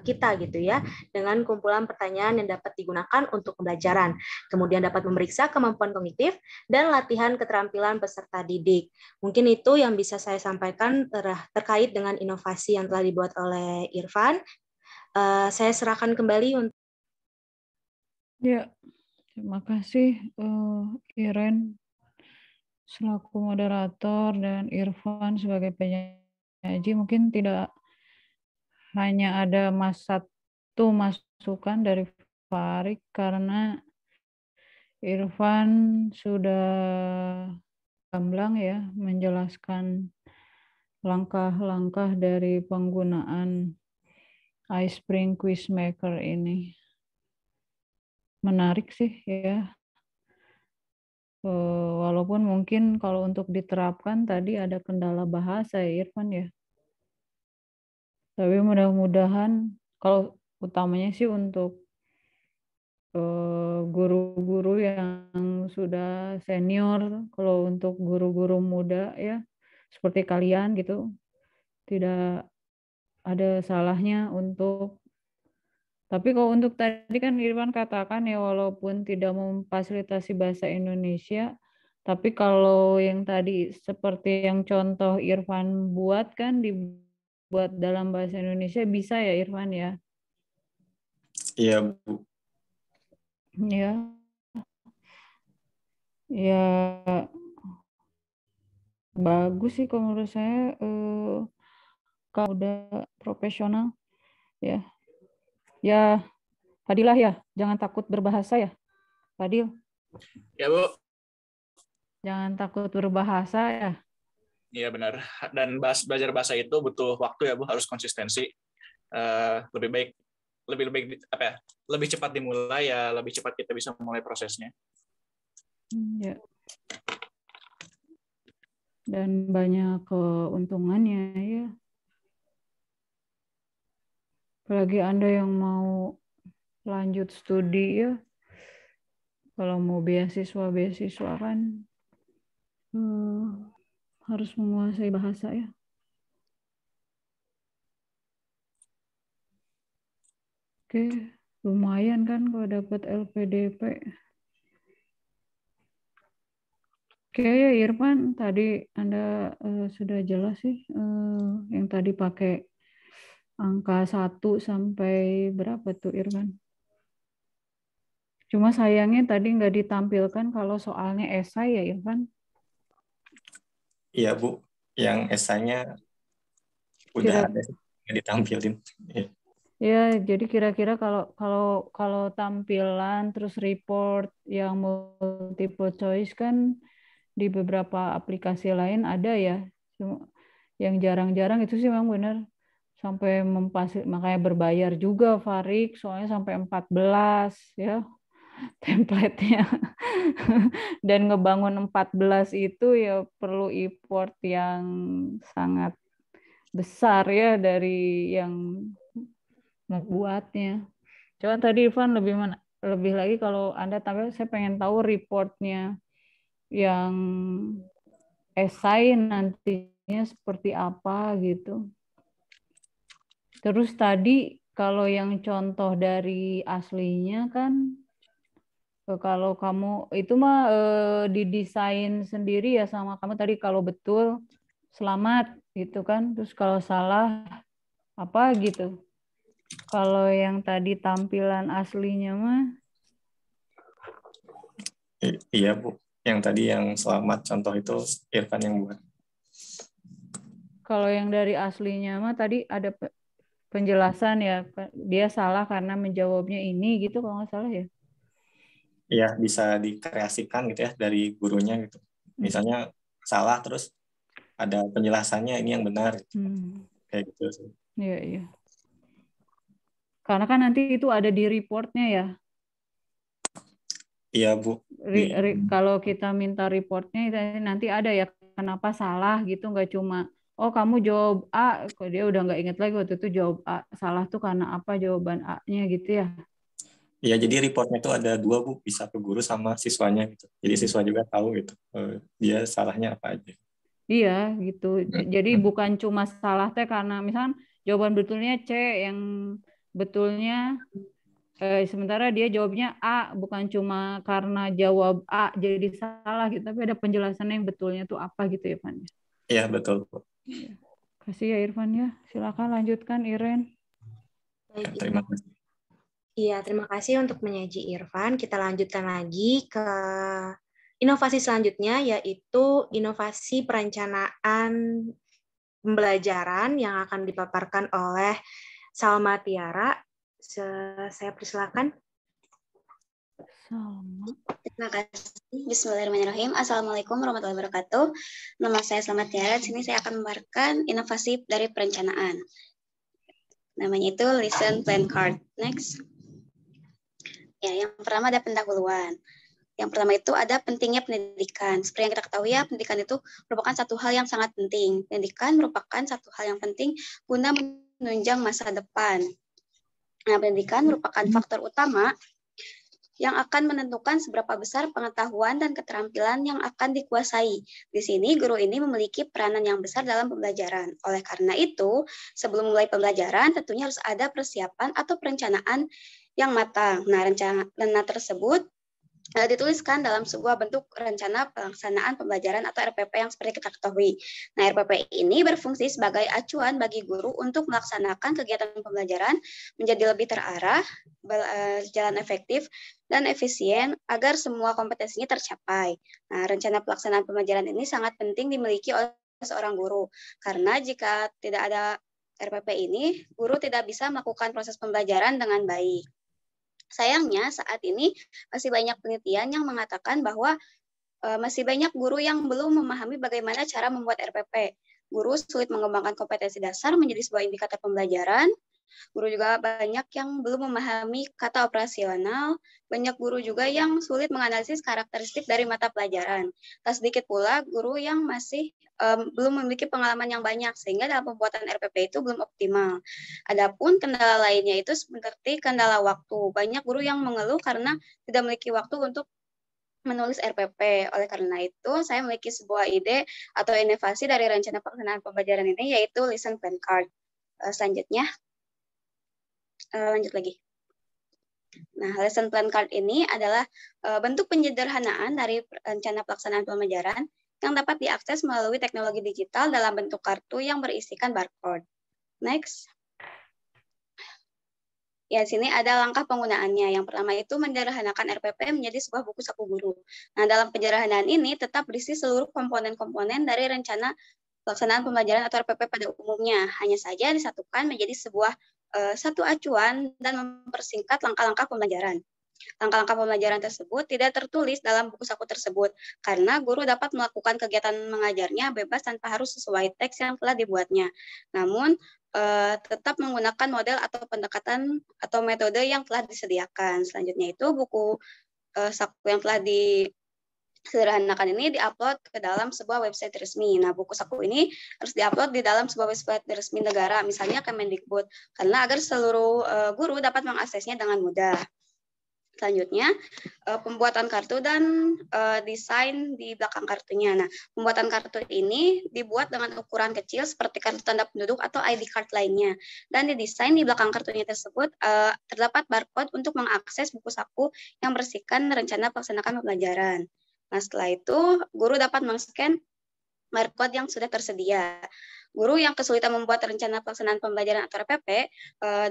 kita gitu ya, dengan kumpulan pertanyaan yang dapat digunakan untuk pembelajaran. Kemudian dapat memeriksa kemampuan kognitif dan latihan keterampilan peserta didik. Mungkin itu yang bisa saya sampaikan terkait dengan inovasi yang telah dibuat oleh Irfan. Saya serahkan kembali untuk. Ya, terima kasih Iren selaku moderator dan Irfan sebagai penyaji. Mungkin tidak hanya ada satu masukan dari Farid karena Irfan sudah gamblang ya menjelaskan langkah-langkah dari penggunaan Ice Spring Quizmaker ini. Menarik sih ya. Walaupun mungkin kalau untuk diterapkan tadi ada kendala bahasa ya Irfan ya. Tapi mudah-mudahan kalau utamanya sih untuk guru-guru yang sudah senior. Kalau untuk guru-guru muda ya seperti kalian gitu, tidak ada salahnya untuk. Tapi kalau untuk tadi kan Irfan katakan ya, walaupun tidak memfasilitasi bahasa Indonesia, tapi kalau yang tadi seperti yang contoh Irfan buat kan dibuat dalam bahasa Indonesia, bisa ya Irfan ya? Iya, Bu. Ya. Ya bagus sih kalau menurut saya, kalau udah profesional ya. Ya, Fadilah ya, jangan takut berbahasa ya, Fadil. Ya, Bu. Jangan takut berbahasa ya. Iya, benar. Dan belajar bahasa itu butuh waktu ya, Bu, harus konsistensi. Lebih baik apa ya? Lebih cepat dimulai ya, lebih cepat kita bisa mulai prosesnya. Ya. Dan banyak keuntungannya ya. Apalagi Anda yang mau lanjut studi ya, kalau mau beasiswa kan harus menguasai bahasa ya. Oke, lumayan kan kalau dapat LPDP. Oke ya Irfan, tadi Anda sudah jelas sih, yang tadi pakai angka 1 sampai berapa tuh Irfan? Cuma sayangnya tadi nggak ditampilkan kalau soalnya esai ya Irfan. Iya Bu, yang esainya udah ada, nggak ditampilin. Ya, jadi kira-kira kalau tampilan terus report yang multiple choice kan di beberapa aplikasi lain ada ya. Yang jarang-jarang itu sih memang benar. Sampai makanya berbayar juga Farik, soalnya sampai 14 ya template-nya. Dan ngebangun 14 itu ya perlu effort yang sangat besar ya dari yang membuatnya. Coba tadi Irfan lebih lagi kalau Anda tampil, saya pengen tahu reportnya yang esai nantinya seperti apa gitu. Terus tadi kalau yang contoh dari aslinya kan, kalau kamu itu mah didesain sendiri ya sama kamu tadi, kalau betul selamat gitu kan, terus kalau salah apa gitu. Kalau yang tadi tampilan aslinya mah? Iya Bu, yang tadi yang selamat contoh itu Irfan yang buat. Kalau yang dari aslinya mah tadi ada penjelasan ya, dia salah karena menjawabnya ini gitu kalau nggak salah ya? Iya, bisa dikreasikan gitu ya dari gurunya gitu. Misalnya salah terus ada penjelasannya ini yang benar. Kayak gitu sih. Iya, iya. Karena kan nanti itu ada di reportnya ya. Iya Bu. Kalau kita minta reportnya nanti ada ya kenapa salah gitu, nggak cuma oh kamu jawab A, kok dia udah nggak inget lagi waktu itu jawab A, salah tuh karena apa jawaban A-nya gitu ya. Iya, jadi reportnya itu ada 2 Bu, bisa ke guru sama siswanya gitu. Jadi siswa juga tahu gitu, dia salahnya apa aja. Iya gitu. Jadi bukan cuma salah teh karena misalkan jawaban betulnya C, yang betulnya sementara dia jawabnya A, bukan cuma karena jawab A jadi salah gitu, tapi ada penjelasannya yang betulnya tuh apa gitu ya Irfan. Iya betul Bu. Iya. Kasih ya Irfan ya. Silakan lanjutkan Iren. Ya, terima kasih. Iya, terima kasih untuk menyaji Irfan. Kita lanjutkan lagi ke inovasi selanjutnya, yaitu inovasi perencanaan pembelajaran yang akan dipaparkan oleh Salma Tiara. Saya persilakan. Terima kasih. Bismillahirrahmanirrahim. Assalamualaikum warahmatullahi wabarakatuh. Nama saya Salma Tiara. Di sini saya akan memaparkan inovasi dari perencanaan. Namanya itu Listen Plan Card. Next. Ya, yang pertama ada pendahuluan. Yang pertama itu ada pentingnya pendidikan. Seperti yang kita ketahui ya, pendidikan itu merupakan satu hal yang sangat penting. Pendidikan merupakan satu hal yang penting guna menunjang masa depan. Nah, pendidikan merupakan faktor utama yang akan menentukan seberapa besar pengetahuan dan keterampilan yang akan dikuasai. Di sini, guru ini memiliki peranan yang besar dalam pembelajaran. Oleh karena itu, sebelum mulai pembelajaran, tentunya harus ada persiapan atau perencanaan yang matang. Nah, rencana tersebut dituliskan dalam sebuah bentuk rencana pelaksanaan pembelajaran atau RPP yang seperti kita ketahui. Nah, RPP ini berfungsi sebagai acuan bagi guru untuk melaksanakan kegiatan pembelajaran menjadi lebih terarah, jalan efektif, dan efisien agar semua kompetensinya tercapai. Nah, rencana pelaksanaan pembelajaran ini sangat penting dimiliki oleh seorang guru, karena jika tidak ada RPP ini, guru tidak bisa melakukan proses pembelajaran dengan baik. Sayangnya saat ini masih banyak penelitian yang mengatakan bahwa masih banyak guru yang belum memahami bagaimana cara membuat RPP. Guru sulit mengembangkan kompetensi dasar menjadi sebuah indikator pembelajaran. Guru juga banyak yang belum memahami kata operasional. Banyak guru juga yang sulit menganalisis karakteristik dari mata pelajaran. Tak sedikit pula guru yang masih belum memiliki pengalaman yang banyak, sehingga dalam pembuatan RPP itu belum optimal. Adapun kendala lainnya itu seperti kendala waktu. Banyak guru yang mengeluh karena tidak memiliki waktu untuk menulis RPP. Oleh karena itu, saya memiliki sebuah ide atau inovasi dari rencana pelaksanaan pembelajaran ini, yaitu Lesson Plan Card. Selanjutnya, lanjut lagi. Nah, Lesson Plan Card ini adalah bentuk penyederhanaan dari rencana pelaksanaan pembelajaran yang dapat diakses melalui teknologi digital dalam bentuk kartu yang berisikan barcode. Next. Ya, sini ada langkah penggunaannya. Yang pertama itu menyederhanakan RPP menjadi sebuah buku saku guru. Nah, dalam penyederhanaan ini tetap berisi seluruh komponen-komponen dari rencana pelaksanaan pembelajaran atau RPP pada umumnya. Hanya saja disatukan menjadi sebuah satu acuan dan mempersingkat langkah-langkah pembelajaran. Langkah-langkah pembelajaran tersebut tidak tertulis dalam buku saku tersebut, karena guru dapat melakukan kegiatan mengajarnya bebas tanpa harus sesuai teks yang telah dibuatnya. Namun, tetap menggunakan model atau pendekatan atau metode yang telah disediakan. Selanjutnya itu buku saku yang telah disederhanakan ini diupload ke dalam sebuah website resmi. Nah, buku saku ini harus diupload di dalam sebuah website resmi negara, misalnya Kemendikbud, karena agar seluruh guru dapat mengaksesnya dengan mudah. Selanjutnya, pembuatan kartu dan desain di belakang kartunya. Nah, pembuatan kartu ini dibuat dengan ukuran kecil seperti kartu tanda penduduk atau ID card lainnya. Dan didesain di belakang kartunya tersebut terdapat barcode untuk mengakses buku saku yang berisikan rencana pelaksanaan pembelajaran. Nah, setelah itu, guru dapat men-scan barcode yang sudah tersedia. Guru yang kesulitan membuat rencana pelaksanaan pembelajaran atau RPP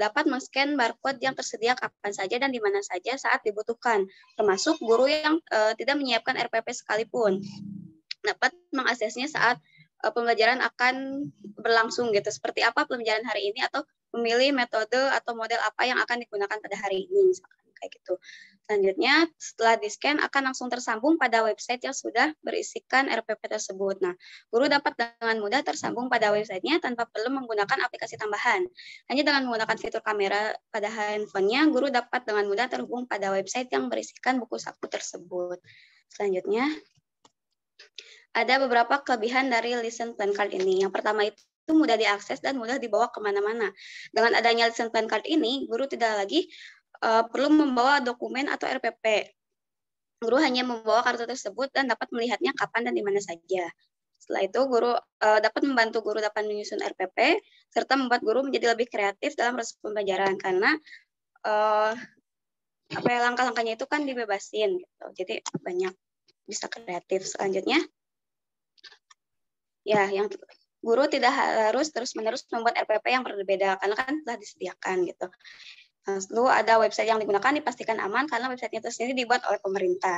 dapat men-scan barcode yang tersedia kapan saja dan di mana saja saat dibutuhkan, termasuk guru yang tidak menyiapkan RPP sekalipun dapat mengaksesnya saat pembelajaran akan berlangsung gitu. Seperti apa pembelajaran hari ini atau memilih metode atau model apa yang akan digunakan pada hari ini, misalkan kayak gitu. Selanjutnya, setelah di-scan akan langsung tersambung pada website yang sudah berisikan RPP tersebut. Nah, guru dapat dengan mudah tersambung pada websitenya tanpa perlu menggunakan aplikasi tambahan. Hanya dengan menggunakan fitur kamera pada handphonenya, guru dapat dengan mudah terhubung pada website yang berisikan buku saku tersebut. Selanjutnya, ada beberapa kelebihan dari Lesson Plan Card ini. Yang pertama itu mudah diakses dan mudah dibawa kemana-mana. Dengan adanya Lesson Plan Card ini, guru tidak lagi perlu membawa dokumen atau RPP. Guru hanya membawa kartu tersebut dan dapat melihatnya kapan dan di mana saja. Setelah itu, guru dapat membantu guru dapat menyusun RPP, serta membuat guru menjadi lebih kreatif dalam proses pembelajaran, karena langkah-langkahnya itu kan dibebasin. Gitu. Jadi banyak bisa kreatif. Selanjutnya, ya, yang guru tidak harus terus-menerus membuat RPP yang berbeda, karena kan telah disediakan gitu. Lalu ada website yang digunakan dipastikan aman karena websitenya tersendiri dibuat oleh pemerintah.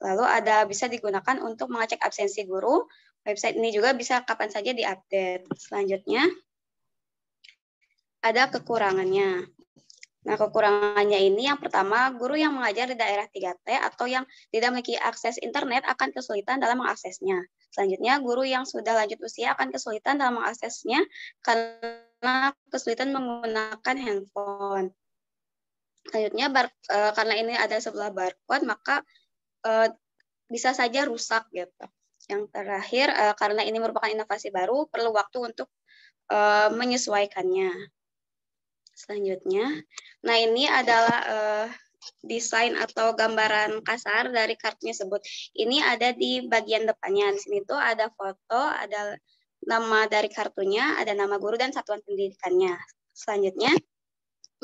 Lalu ada bisa digunakan untuk mengecek absensi guru. Website ini juga bisa kapan saja diupdate. Selanjutnya, ada kekurangannya. Nah, kekurangannya ini yang pertama, guru yang mengajar di daerah 3T atau yang tidak memiliki akses internet akan kesulitan dalam mengaksesnya. Selanjutnya, guru yang sudah lanjut usia akan kesulitan dalam mengaksesnya karena kesulitan menggunakan handphone. Selanjutnya, karena ini ada sebelah barcode, maka bisa saja rusak gitu. Yang terakhir, karena ini merupakan inovasi baru, perlu waktu untuk menyesuaikannya. Selanjutnya, nah ini adalah desain atau gambaran kasar dari kartunya tersebut. Ini ada di bagian depannya. Di sini tuh ada foto, ada nama dari kartunya, ada nama guru dan satuan pendidikannya. Selanjutnya,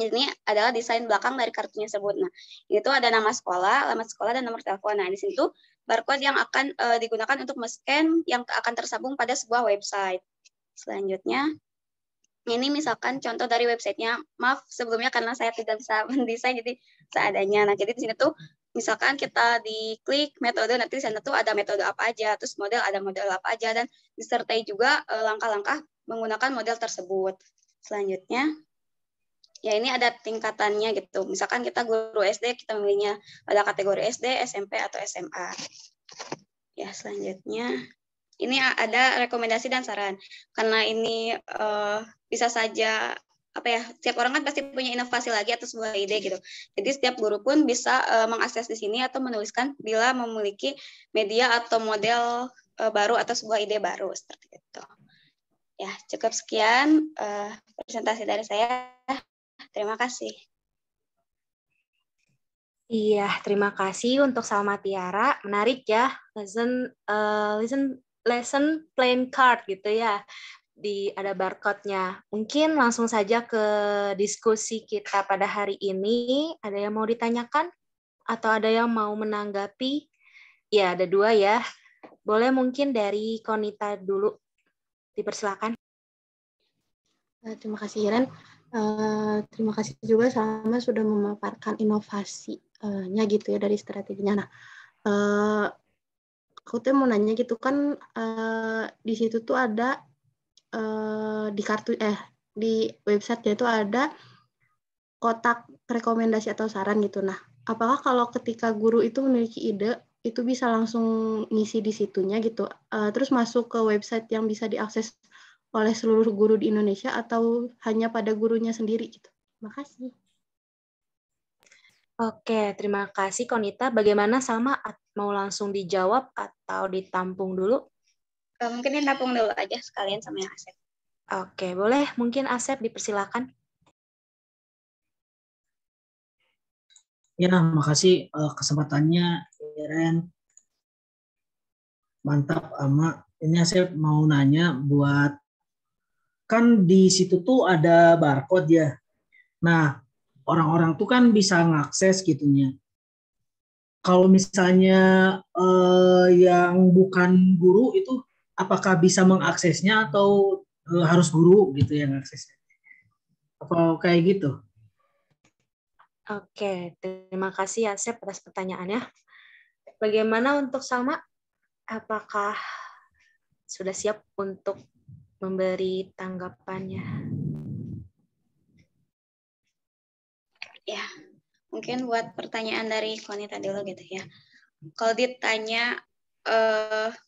ini adalah desain belakang dari kartunya tersebut. Nah, ini tuh ada nama sekolah, alamat sekolah, dan nomor telepon. Nah, di sini tuh barcode yang akan digunakan untuk men-scan yang akan tersambung pada sebuah website. Selanjutnya, ini misalkan contoh dari websitenya. Maaf sebelumnya karena saya tidak bisa mendesain, jadi seadanya. Nah, jadi di sini tuh misalkan kita diklik metode, nanti di sana tuh ada metode apa aja, terus model ada model apa aja, dan disertai juga langkah-langkah menggunakan model tersebut. Selanjutnya, ya ini ada tingkatannya gitu. Misalkan kita guru SD, kita memilihnya pada kategori SD, SMP, atau SMA. Ya, selanjutnya. Ini ada rekomendasi dan saran. Karena ini bisa saja setiap orang kan pasti punya inovasi lagi atau sebuah ide gitu. Jadi setiap guru pun bisa mengakses di sini atau menuliskan bila memiliki media atau model baru atau sebuah ide baru seperti itu. Ya, cukup sekian presentasi dari saya. Terima kasih. Iya, terima kasih untuk Salma Tiara. Menarik ya, lesson plan card gitu ya. Ada barcode-nya. Mungkin langsung saja ke diskusi kita pada hari ini. Ada yang mau ditanyakan? Atau ada yang mau menanggapi? Ya, ada dua ya. Boleh mungkin dari Konita dulu. Dipersilakan. Terima kasih Iren. Terima kasih juga sama sudah memaparkan inovasinya gitu ya dari strateginya. Nah, aku tuh mau nanya gitu kan di situ tuh ada di website-nya itu ada kotak rekomendasi atau saran gitu. Nah, apakah kalau ketika guru itu memiliki ide itu bisa langsung ngisi di situnya gitu, terus masuk ke website yang bisa diakses oleh seluruh guru di Indonesia atau hanya pada gurunya sendiri gitu? Terima kasih. Oke, terima kasih Konita. Bagaimana Salma, mau langsung dijawab atau ditampung dulu? Mungkin ditampung dulu aja sekalian sama yang Asep. Oke, boleh. Mungkin Asep dipersilakan. Ya, makasih kesempatannya, Iren. Mantap, Ama. Ini saya mau nanya buat, kan di situ tuh ada barcode ya. Nah, orang-orang tuh kan bisa ngakses gitunya. Kalau misalnya yang bukan guru itu, apakah bisa mengaksesnya atau harus guru gitu yang aksesnya? Apa kayak gitu? Oke, terima kasih Asep atas pertanyaannya. Bagaimana untuk Salma? Apakah sudah siap untuk memberi tanggapannya? Ya, mungkin buat pertanyaan dari Konita dulu gitu ya. Kalau ditanya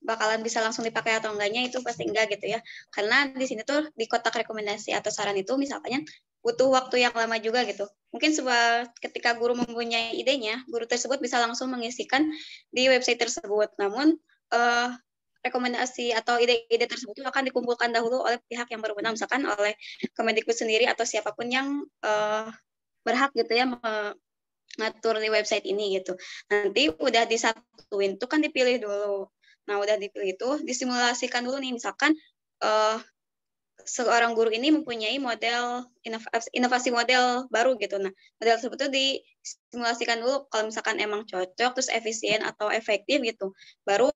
bakalan bisa langsung dipakai atau enggaknya itu pasti enggak gitu ya. Karena di sini tuh di kotak rekomendasi atau saran itu misalnya butuh waktu yang lama juga gitu. Mungkin ketika guru mempunyai idenya, guru tersebut bisa langsung mengisikan di website tersebut. Namun rekomendasi atau ide-ide tersebut akan dikumpulkan dahulu oleh pihak yang berwenang, misalkan oleh Kemendikbud sendiri atau siapapun yang berhak gitu ya ngatur di website ini gitu. Nanti udah disatuin tuh kan dipilih dulu. Nah, udah dipilih itu disimulasikan dulu nih, misalkan seorang guru ini mempunyai model inovasi model baru gitu. Nah, model tersebut tuh disimulasikan dulu kalau misalkan emang cocok terus efisien atau efektif gitu. Baru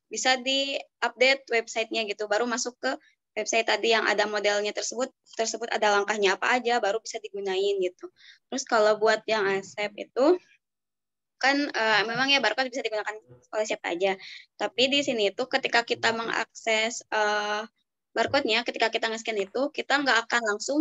bisa di-update websitenya gitu. Baru masuk ke website tadi yang ada modelnya tersebut ada langkahnya apa aja, baru bisa digunain gitu. Terus kalau buat yang Asep itu kan memang ya barcode bisa digunakan oleh siapa aja. Tapi di sini itu ketika kita mengakses barcode-nya, ketika kita nge-scan itu, kita nggak akan langsung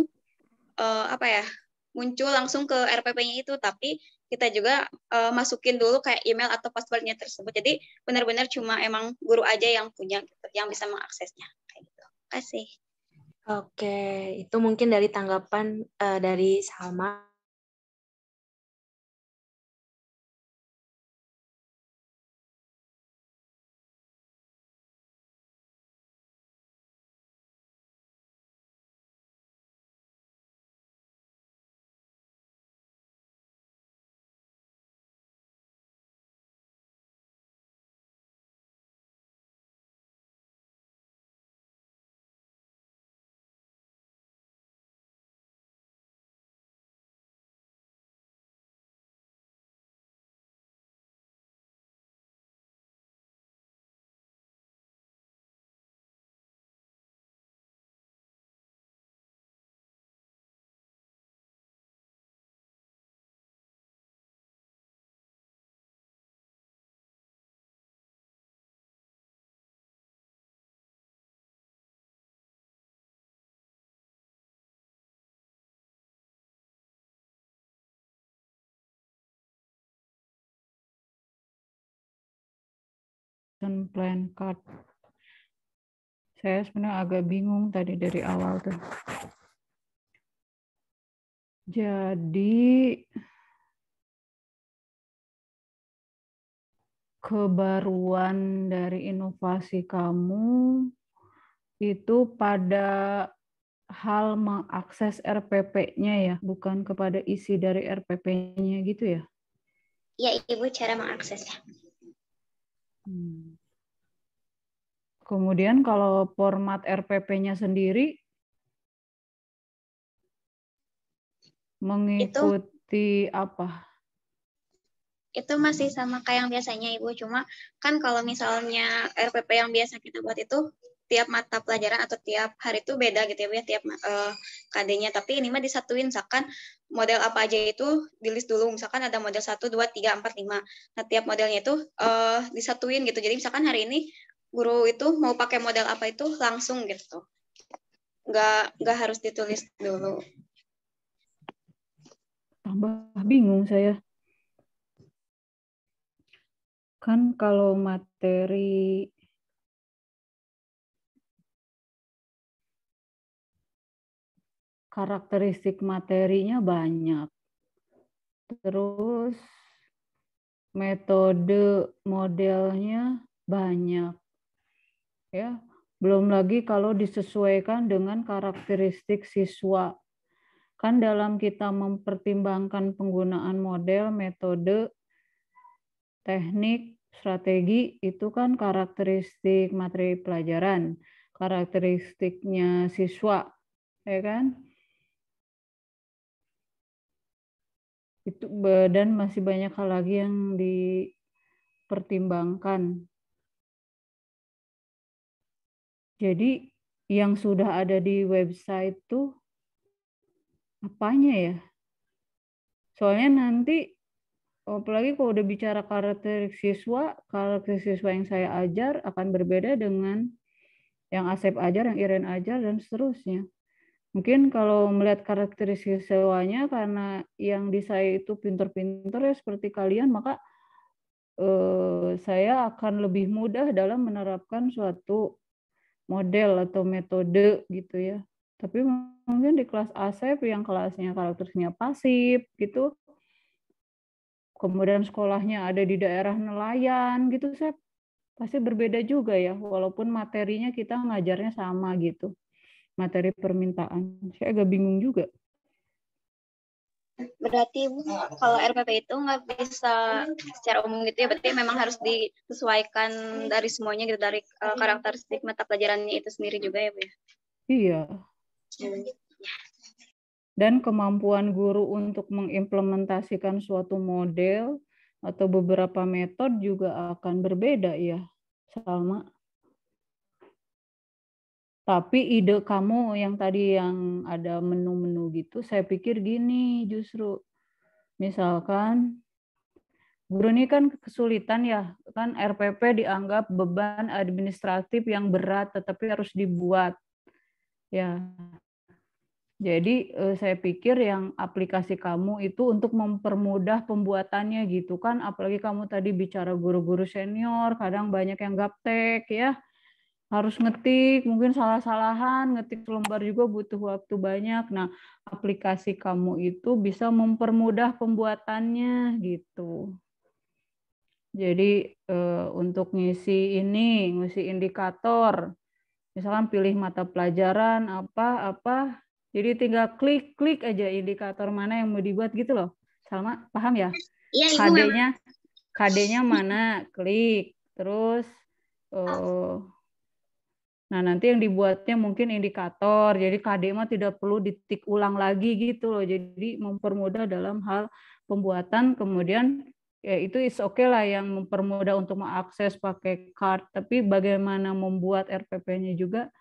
muncul langsung ke RPP-nya itu, tapi kita juga masukin dulu kayak email atau password-nya tersebut. Jadi benar-benar cuma emang guru aja yang punya gitu, yang bisa mengaksesnya. Kayak gitu. Terima kasih. Oke, itu mungkin dari tanggapan dari Salma. lesson plan card. Saya sebenarnya agak bingung tadi dari awal tuh. Jadi kebaruan dari inovasi kamu itu pada hal mengakses RPP-nya ya, bukan kepada isi dari RPP-nya gitu ya? Ya, Ibu, cara mengaksesnya. Kemudian kalau format RPP-nya sendiri mengikuti apa? Itu masih sama kayak yang biasanya, Ibu. Cuma kan kalau misalnya RPP yang biasa kita buat itu tiap mata pelajaran atau tiap hari itu beda gitu ya, Bu, ya, tiap KD-nya. Tapi ini mah disatuin, misalkan model apa aja itu di list dulu. Misalkan ada model 1, 2, 3, 4, 5. Nah, tiap modelnya itu disatuin gitu. Jadi misalkan hari ini guru itu mau pakai model apa itu langsung gitu. Nggak harus ditulis dulu. Tambah bingung saya. Kan kalau materi karakteristik materinya banyak. Terus metode modelnya banyak. Ya, belum lagi kalau disesuaikan dengan karakteristik siswa. Kan dalam kita mempertimbangkan penggunaan model, metode, teknik, strategi, itu kan karakteristik materi pelajaran, karakteristiknya siswa, ya kan? Itu dan masih banyak hal lagi yang dipertimbangkan. Jadi yang sudah ada di website tuh apanya ya? Soalnya nanti apalagi kalau udah bicara karakteristik siswa yang saya ajar akan berbeda dengan yang Asep ajar, yang Iren ajar, dan seterusnya. Mungkin kalau melihat karakteristik siswanya, karena yang di saya itu pinter-pinter ya seperti kalian, maka saya akan lebih mudah dalam menerapkan suatu model atau metode gitu ya. Tapi mungkin di kelas Asep yang kelasnya karakteristiknya pasif gitu, kemudian sekolahnya ada di daerah nelayan gitu, Sep, pasti berbeda juga ya, walaupun materinya kita ngajarnya sama gitu, materi permintaan. Saya agak bingung juga. Berarti Bu, kalau RPP itu nggak bisa secara umum gitu ya, berarti memang harus disesuaikan dari semuanya gitu, dari karakteristik mata pelajarannya itu sendiri juga ya Bu ya? Iya. Dan kemampuan guru untuk mengimplementasikan suatu model atau beberapa metode juga akan berbeda ya, Salma. Tapi ide kamu yang tadi yang ada menu-menu gitu, saya pikir gini justru. Misalkan, guru ini kan kesulitan ya, kan RPP dianggap beban administratif yang berat, tetapi harus dibuat. Ya, jadi saya pikir yang aplikasi kamu itu untuk mempermudah pembuatannya gitu kan, apalagi kamu tadi bicara guru-guru senior, kadang banyak yang gaptek ya, harus ngetik, mungkin salah-salahan, ngetik lembar juga butuh waktu banyak. Nah, aplikasi kamu itu bisa mempermudah pembuatannya gitu. Jadi untuk ngisi indikator, misalkan pilih mata pelajaran apa, jadi tinggal klik aja indikator mana yang mau dibuat gitu loh. Salma, paham ya? Iya, KD-nya mana, klik, terus nah, nanti yang dibuatnya mungkin indikator, jadi KD mah tidak perlu ditik ulang lagi gitu loh. Jadi mempermudah dalam hal pembuatan, kemudian ya itu is okay lah yang mempermudah untuk mengakses pakai card, tapi bagaimana membuat RPP-nya juga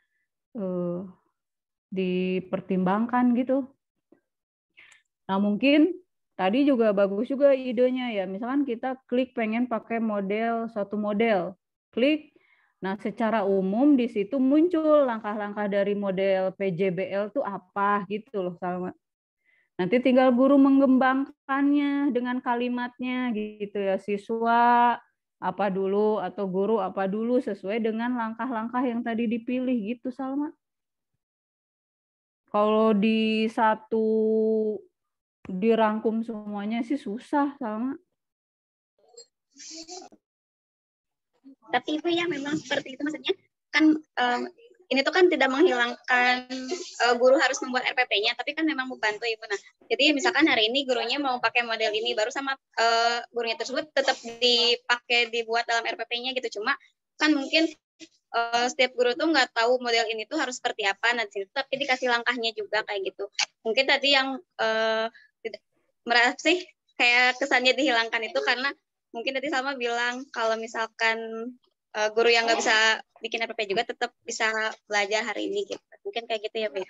dipertimbangkan gitu. Nah, mungkin tadi juga bagus juga idenya ya, misalkan kita klik pengen pakai satu model, klik. Nah, secara umum di situ muncul langkah-langkah dari model PJBL itu apa gitu loh, Salma. Nanti tinggal guru mengembangkannya dengan kalimatnya gitu ya. Siswa apa dulu atau guru apa dulu sesuai dengan langkah-langkah yang tadi dipilih gitu, Salma. Kalau di satu dirangkum semuanya sih susah, Salma. Tapi itu ya memang seperti itu, maksudnya kan ini tuh kan tidak menghilangkan guru harus membuat RPP-nya, tapi kan memang membantu Ibu. Nah, jadi misalkan hari ini gurunya mau pakai model ini, baru sama gurunya tersebut tetap dibuat dalam RPP-nya gitu. Cuma kan mungkin setiap guru tuh nggak tahu model ini tuh harus seperti apa, nanti tapi dikasih langkahnya juga kayak gitu. Mungkin tadi yang merasa sih kayak kesannya dihilangkan itu karena mungkin tadi Salma bilang kalau misalkan guru yang nggak bisa bikin RPP juga tetap bisa belajar hari ini gitu. Mungkin kayak gitu ya, Bu.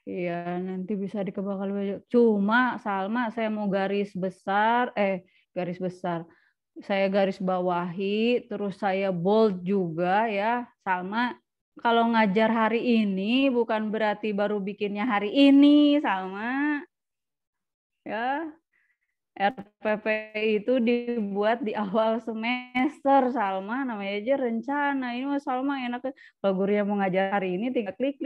Iya, nanti bisa dikembangkan belajar. Cuma Salma, saya mau garis besar. Saya garis bawahi, terus saya bold juga ya, Salma. Kalau ngajar hari ini bukan berarti baru bikinnya hari ini, Salma. Ya. RPP itu dibuat di awal semester, Salma, namanya aja rencana. Ini mas Salma enak, kalau gurunya mau ngajar hari ini tinggal klik.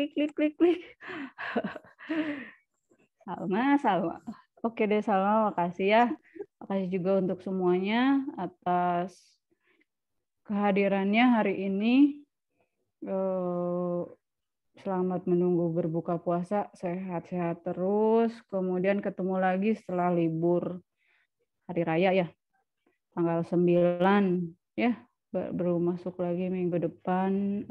Salma. Oke deh Salma, makasih ya. Makasih juga untuk semuanya atas kehadirannya hari ini. Selamat menunggu berbuka puasa, sehat-sehat terus. Kemudian ketemu lagi setelah libur hari raya ya, tanggal 9 ya, baru masuk lagi minggu depan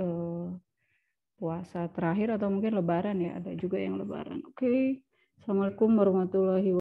puasa terakhir atau mungkin lebaran ya, ada juga yang lebaran. Oke. Assalamualaikum warahmatullahi wabarakatuh.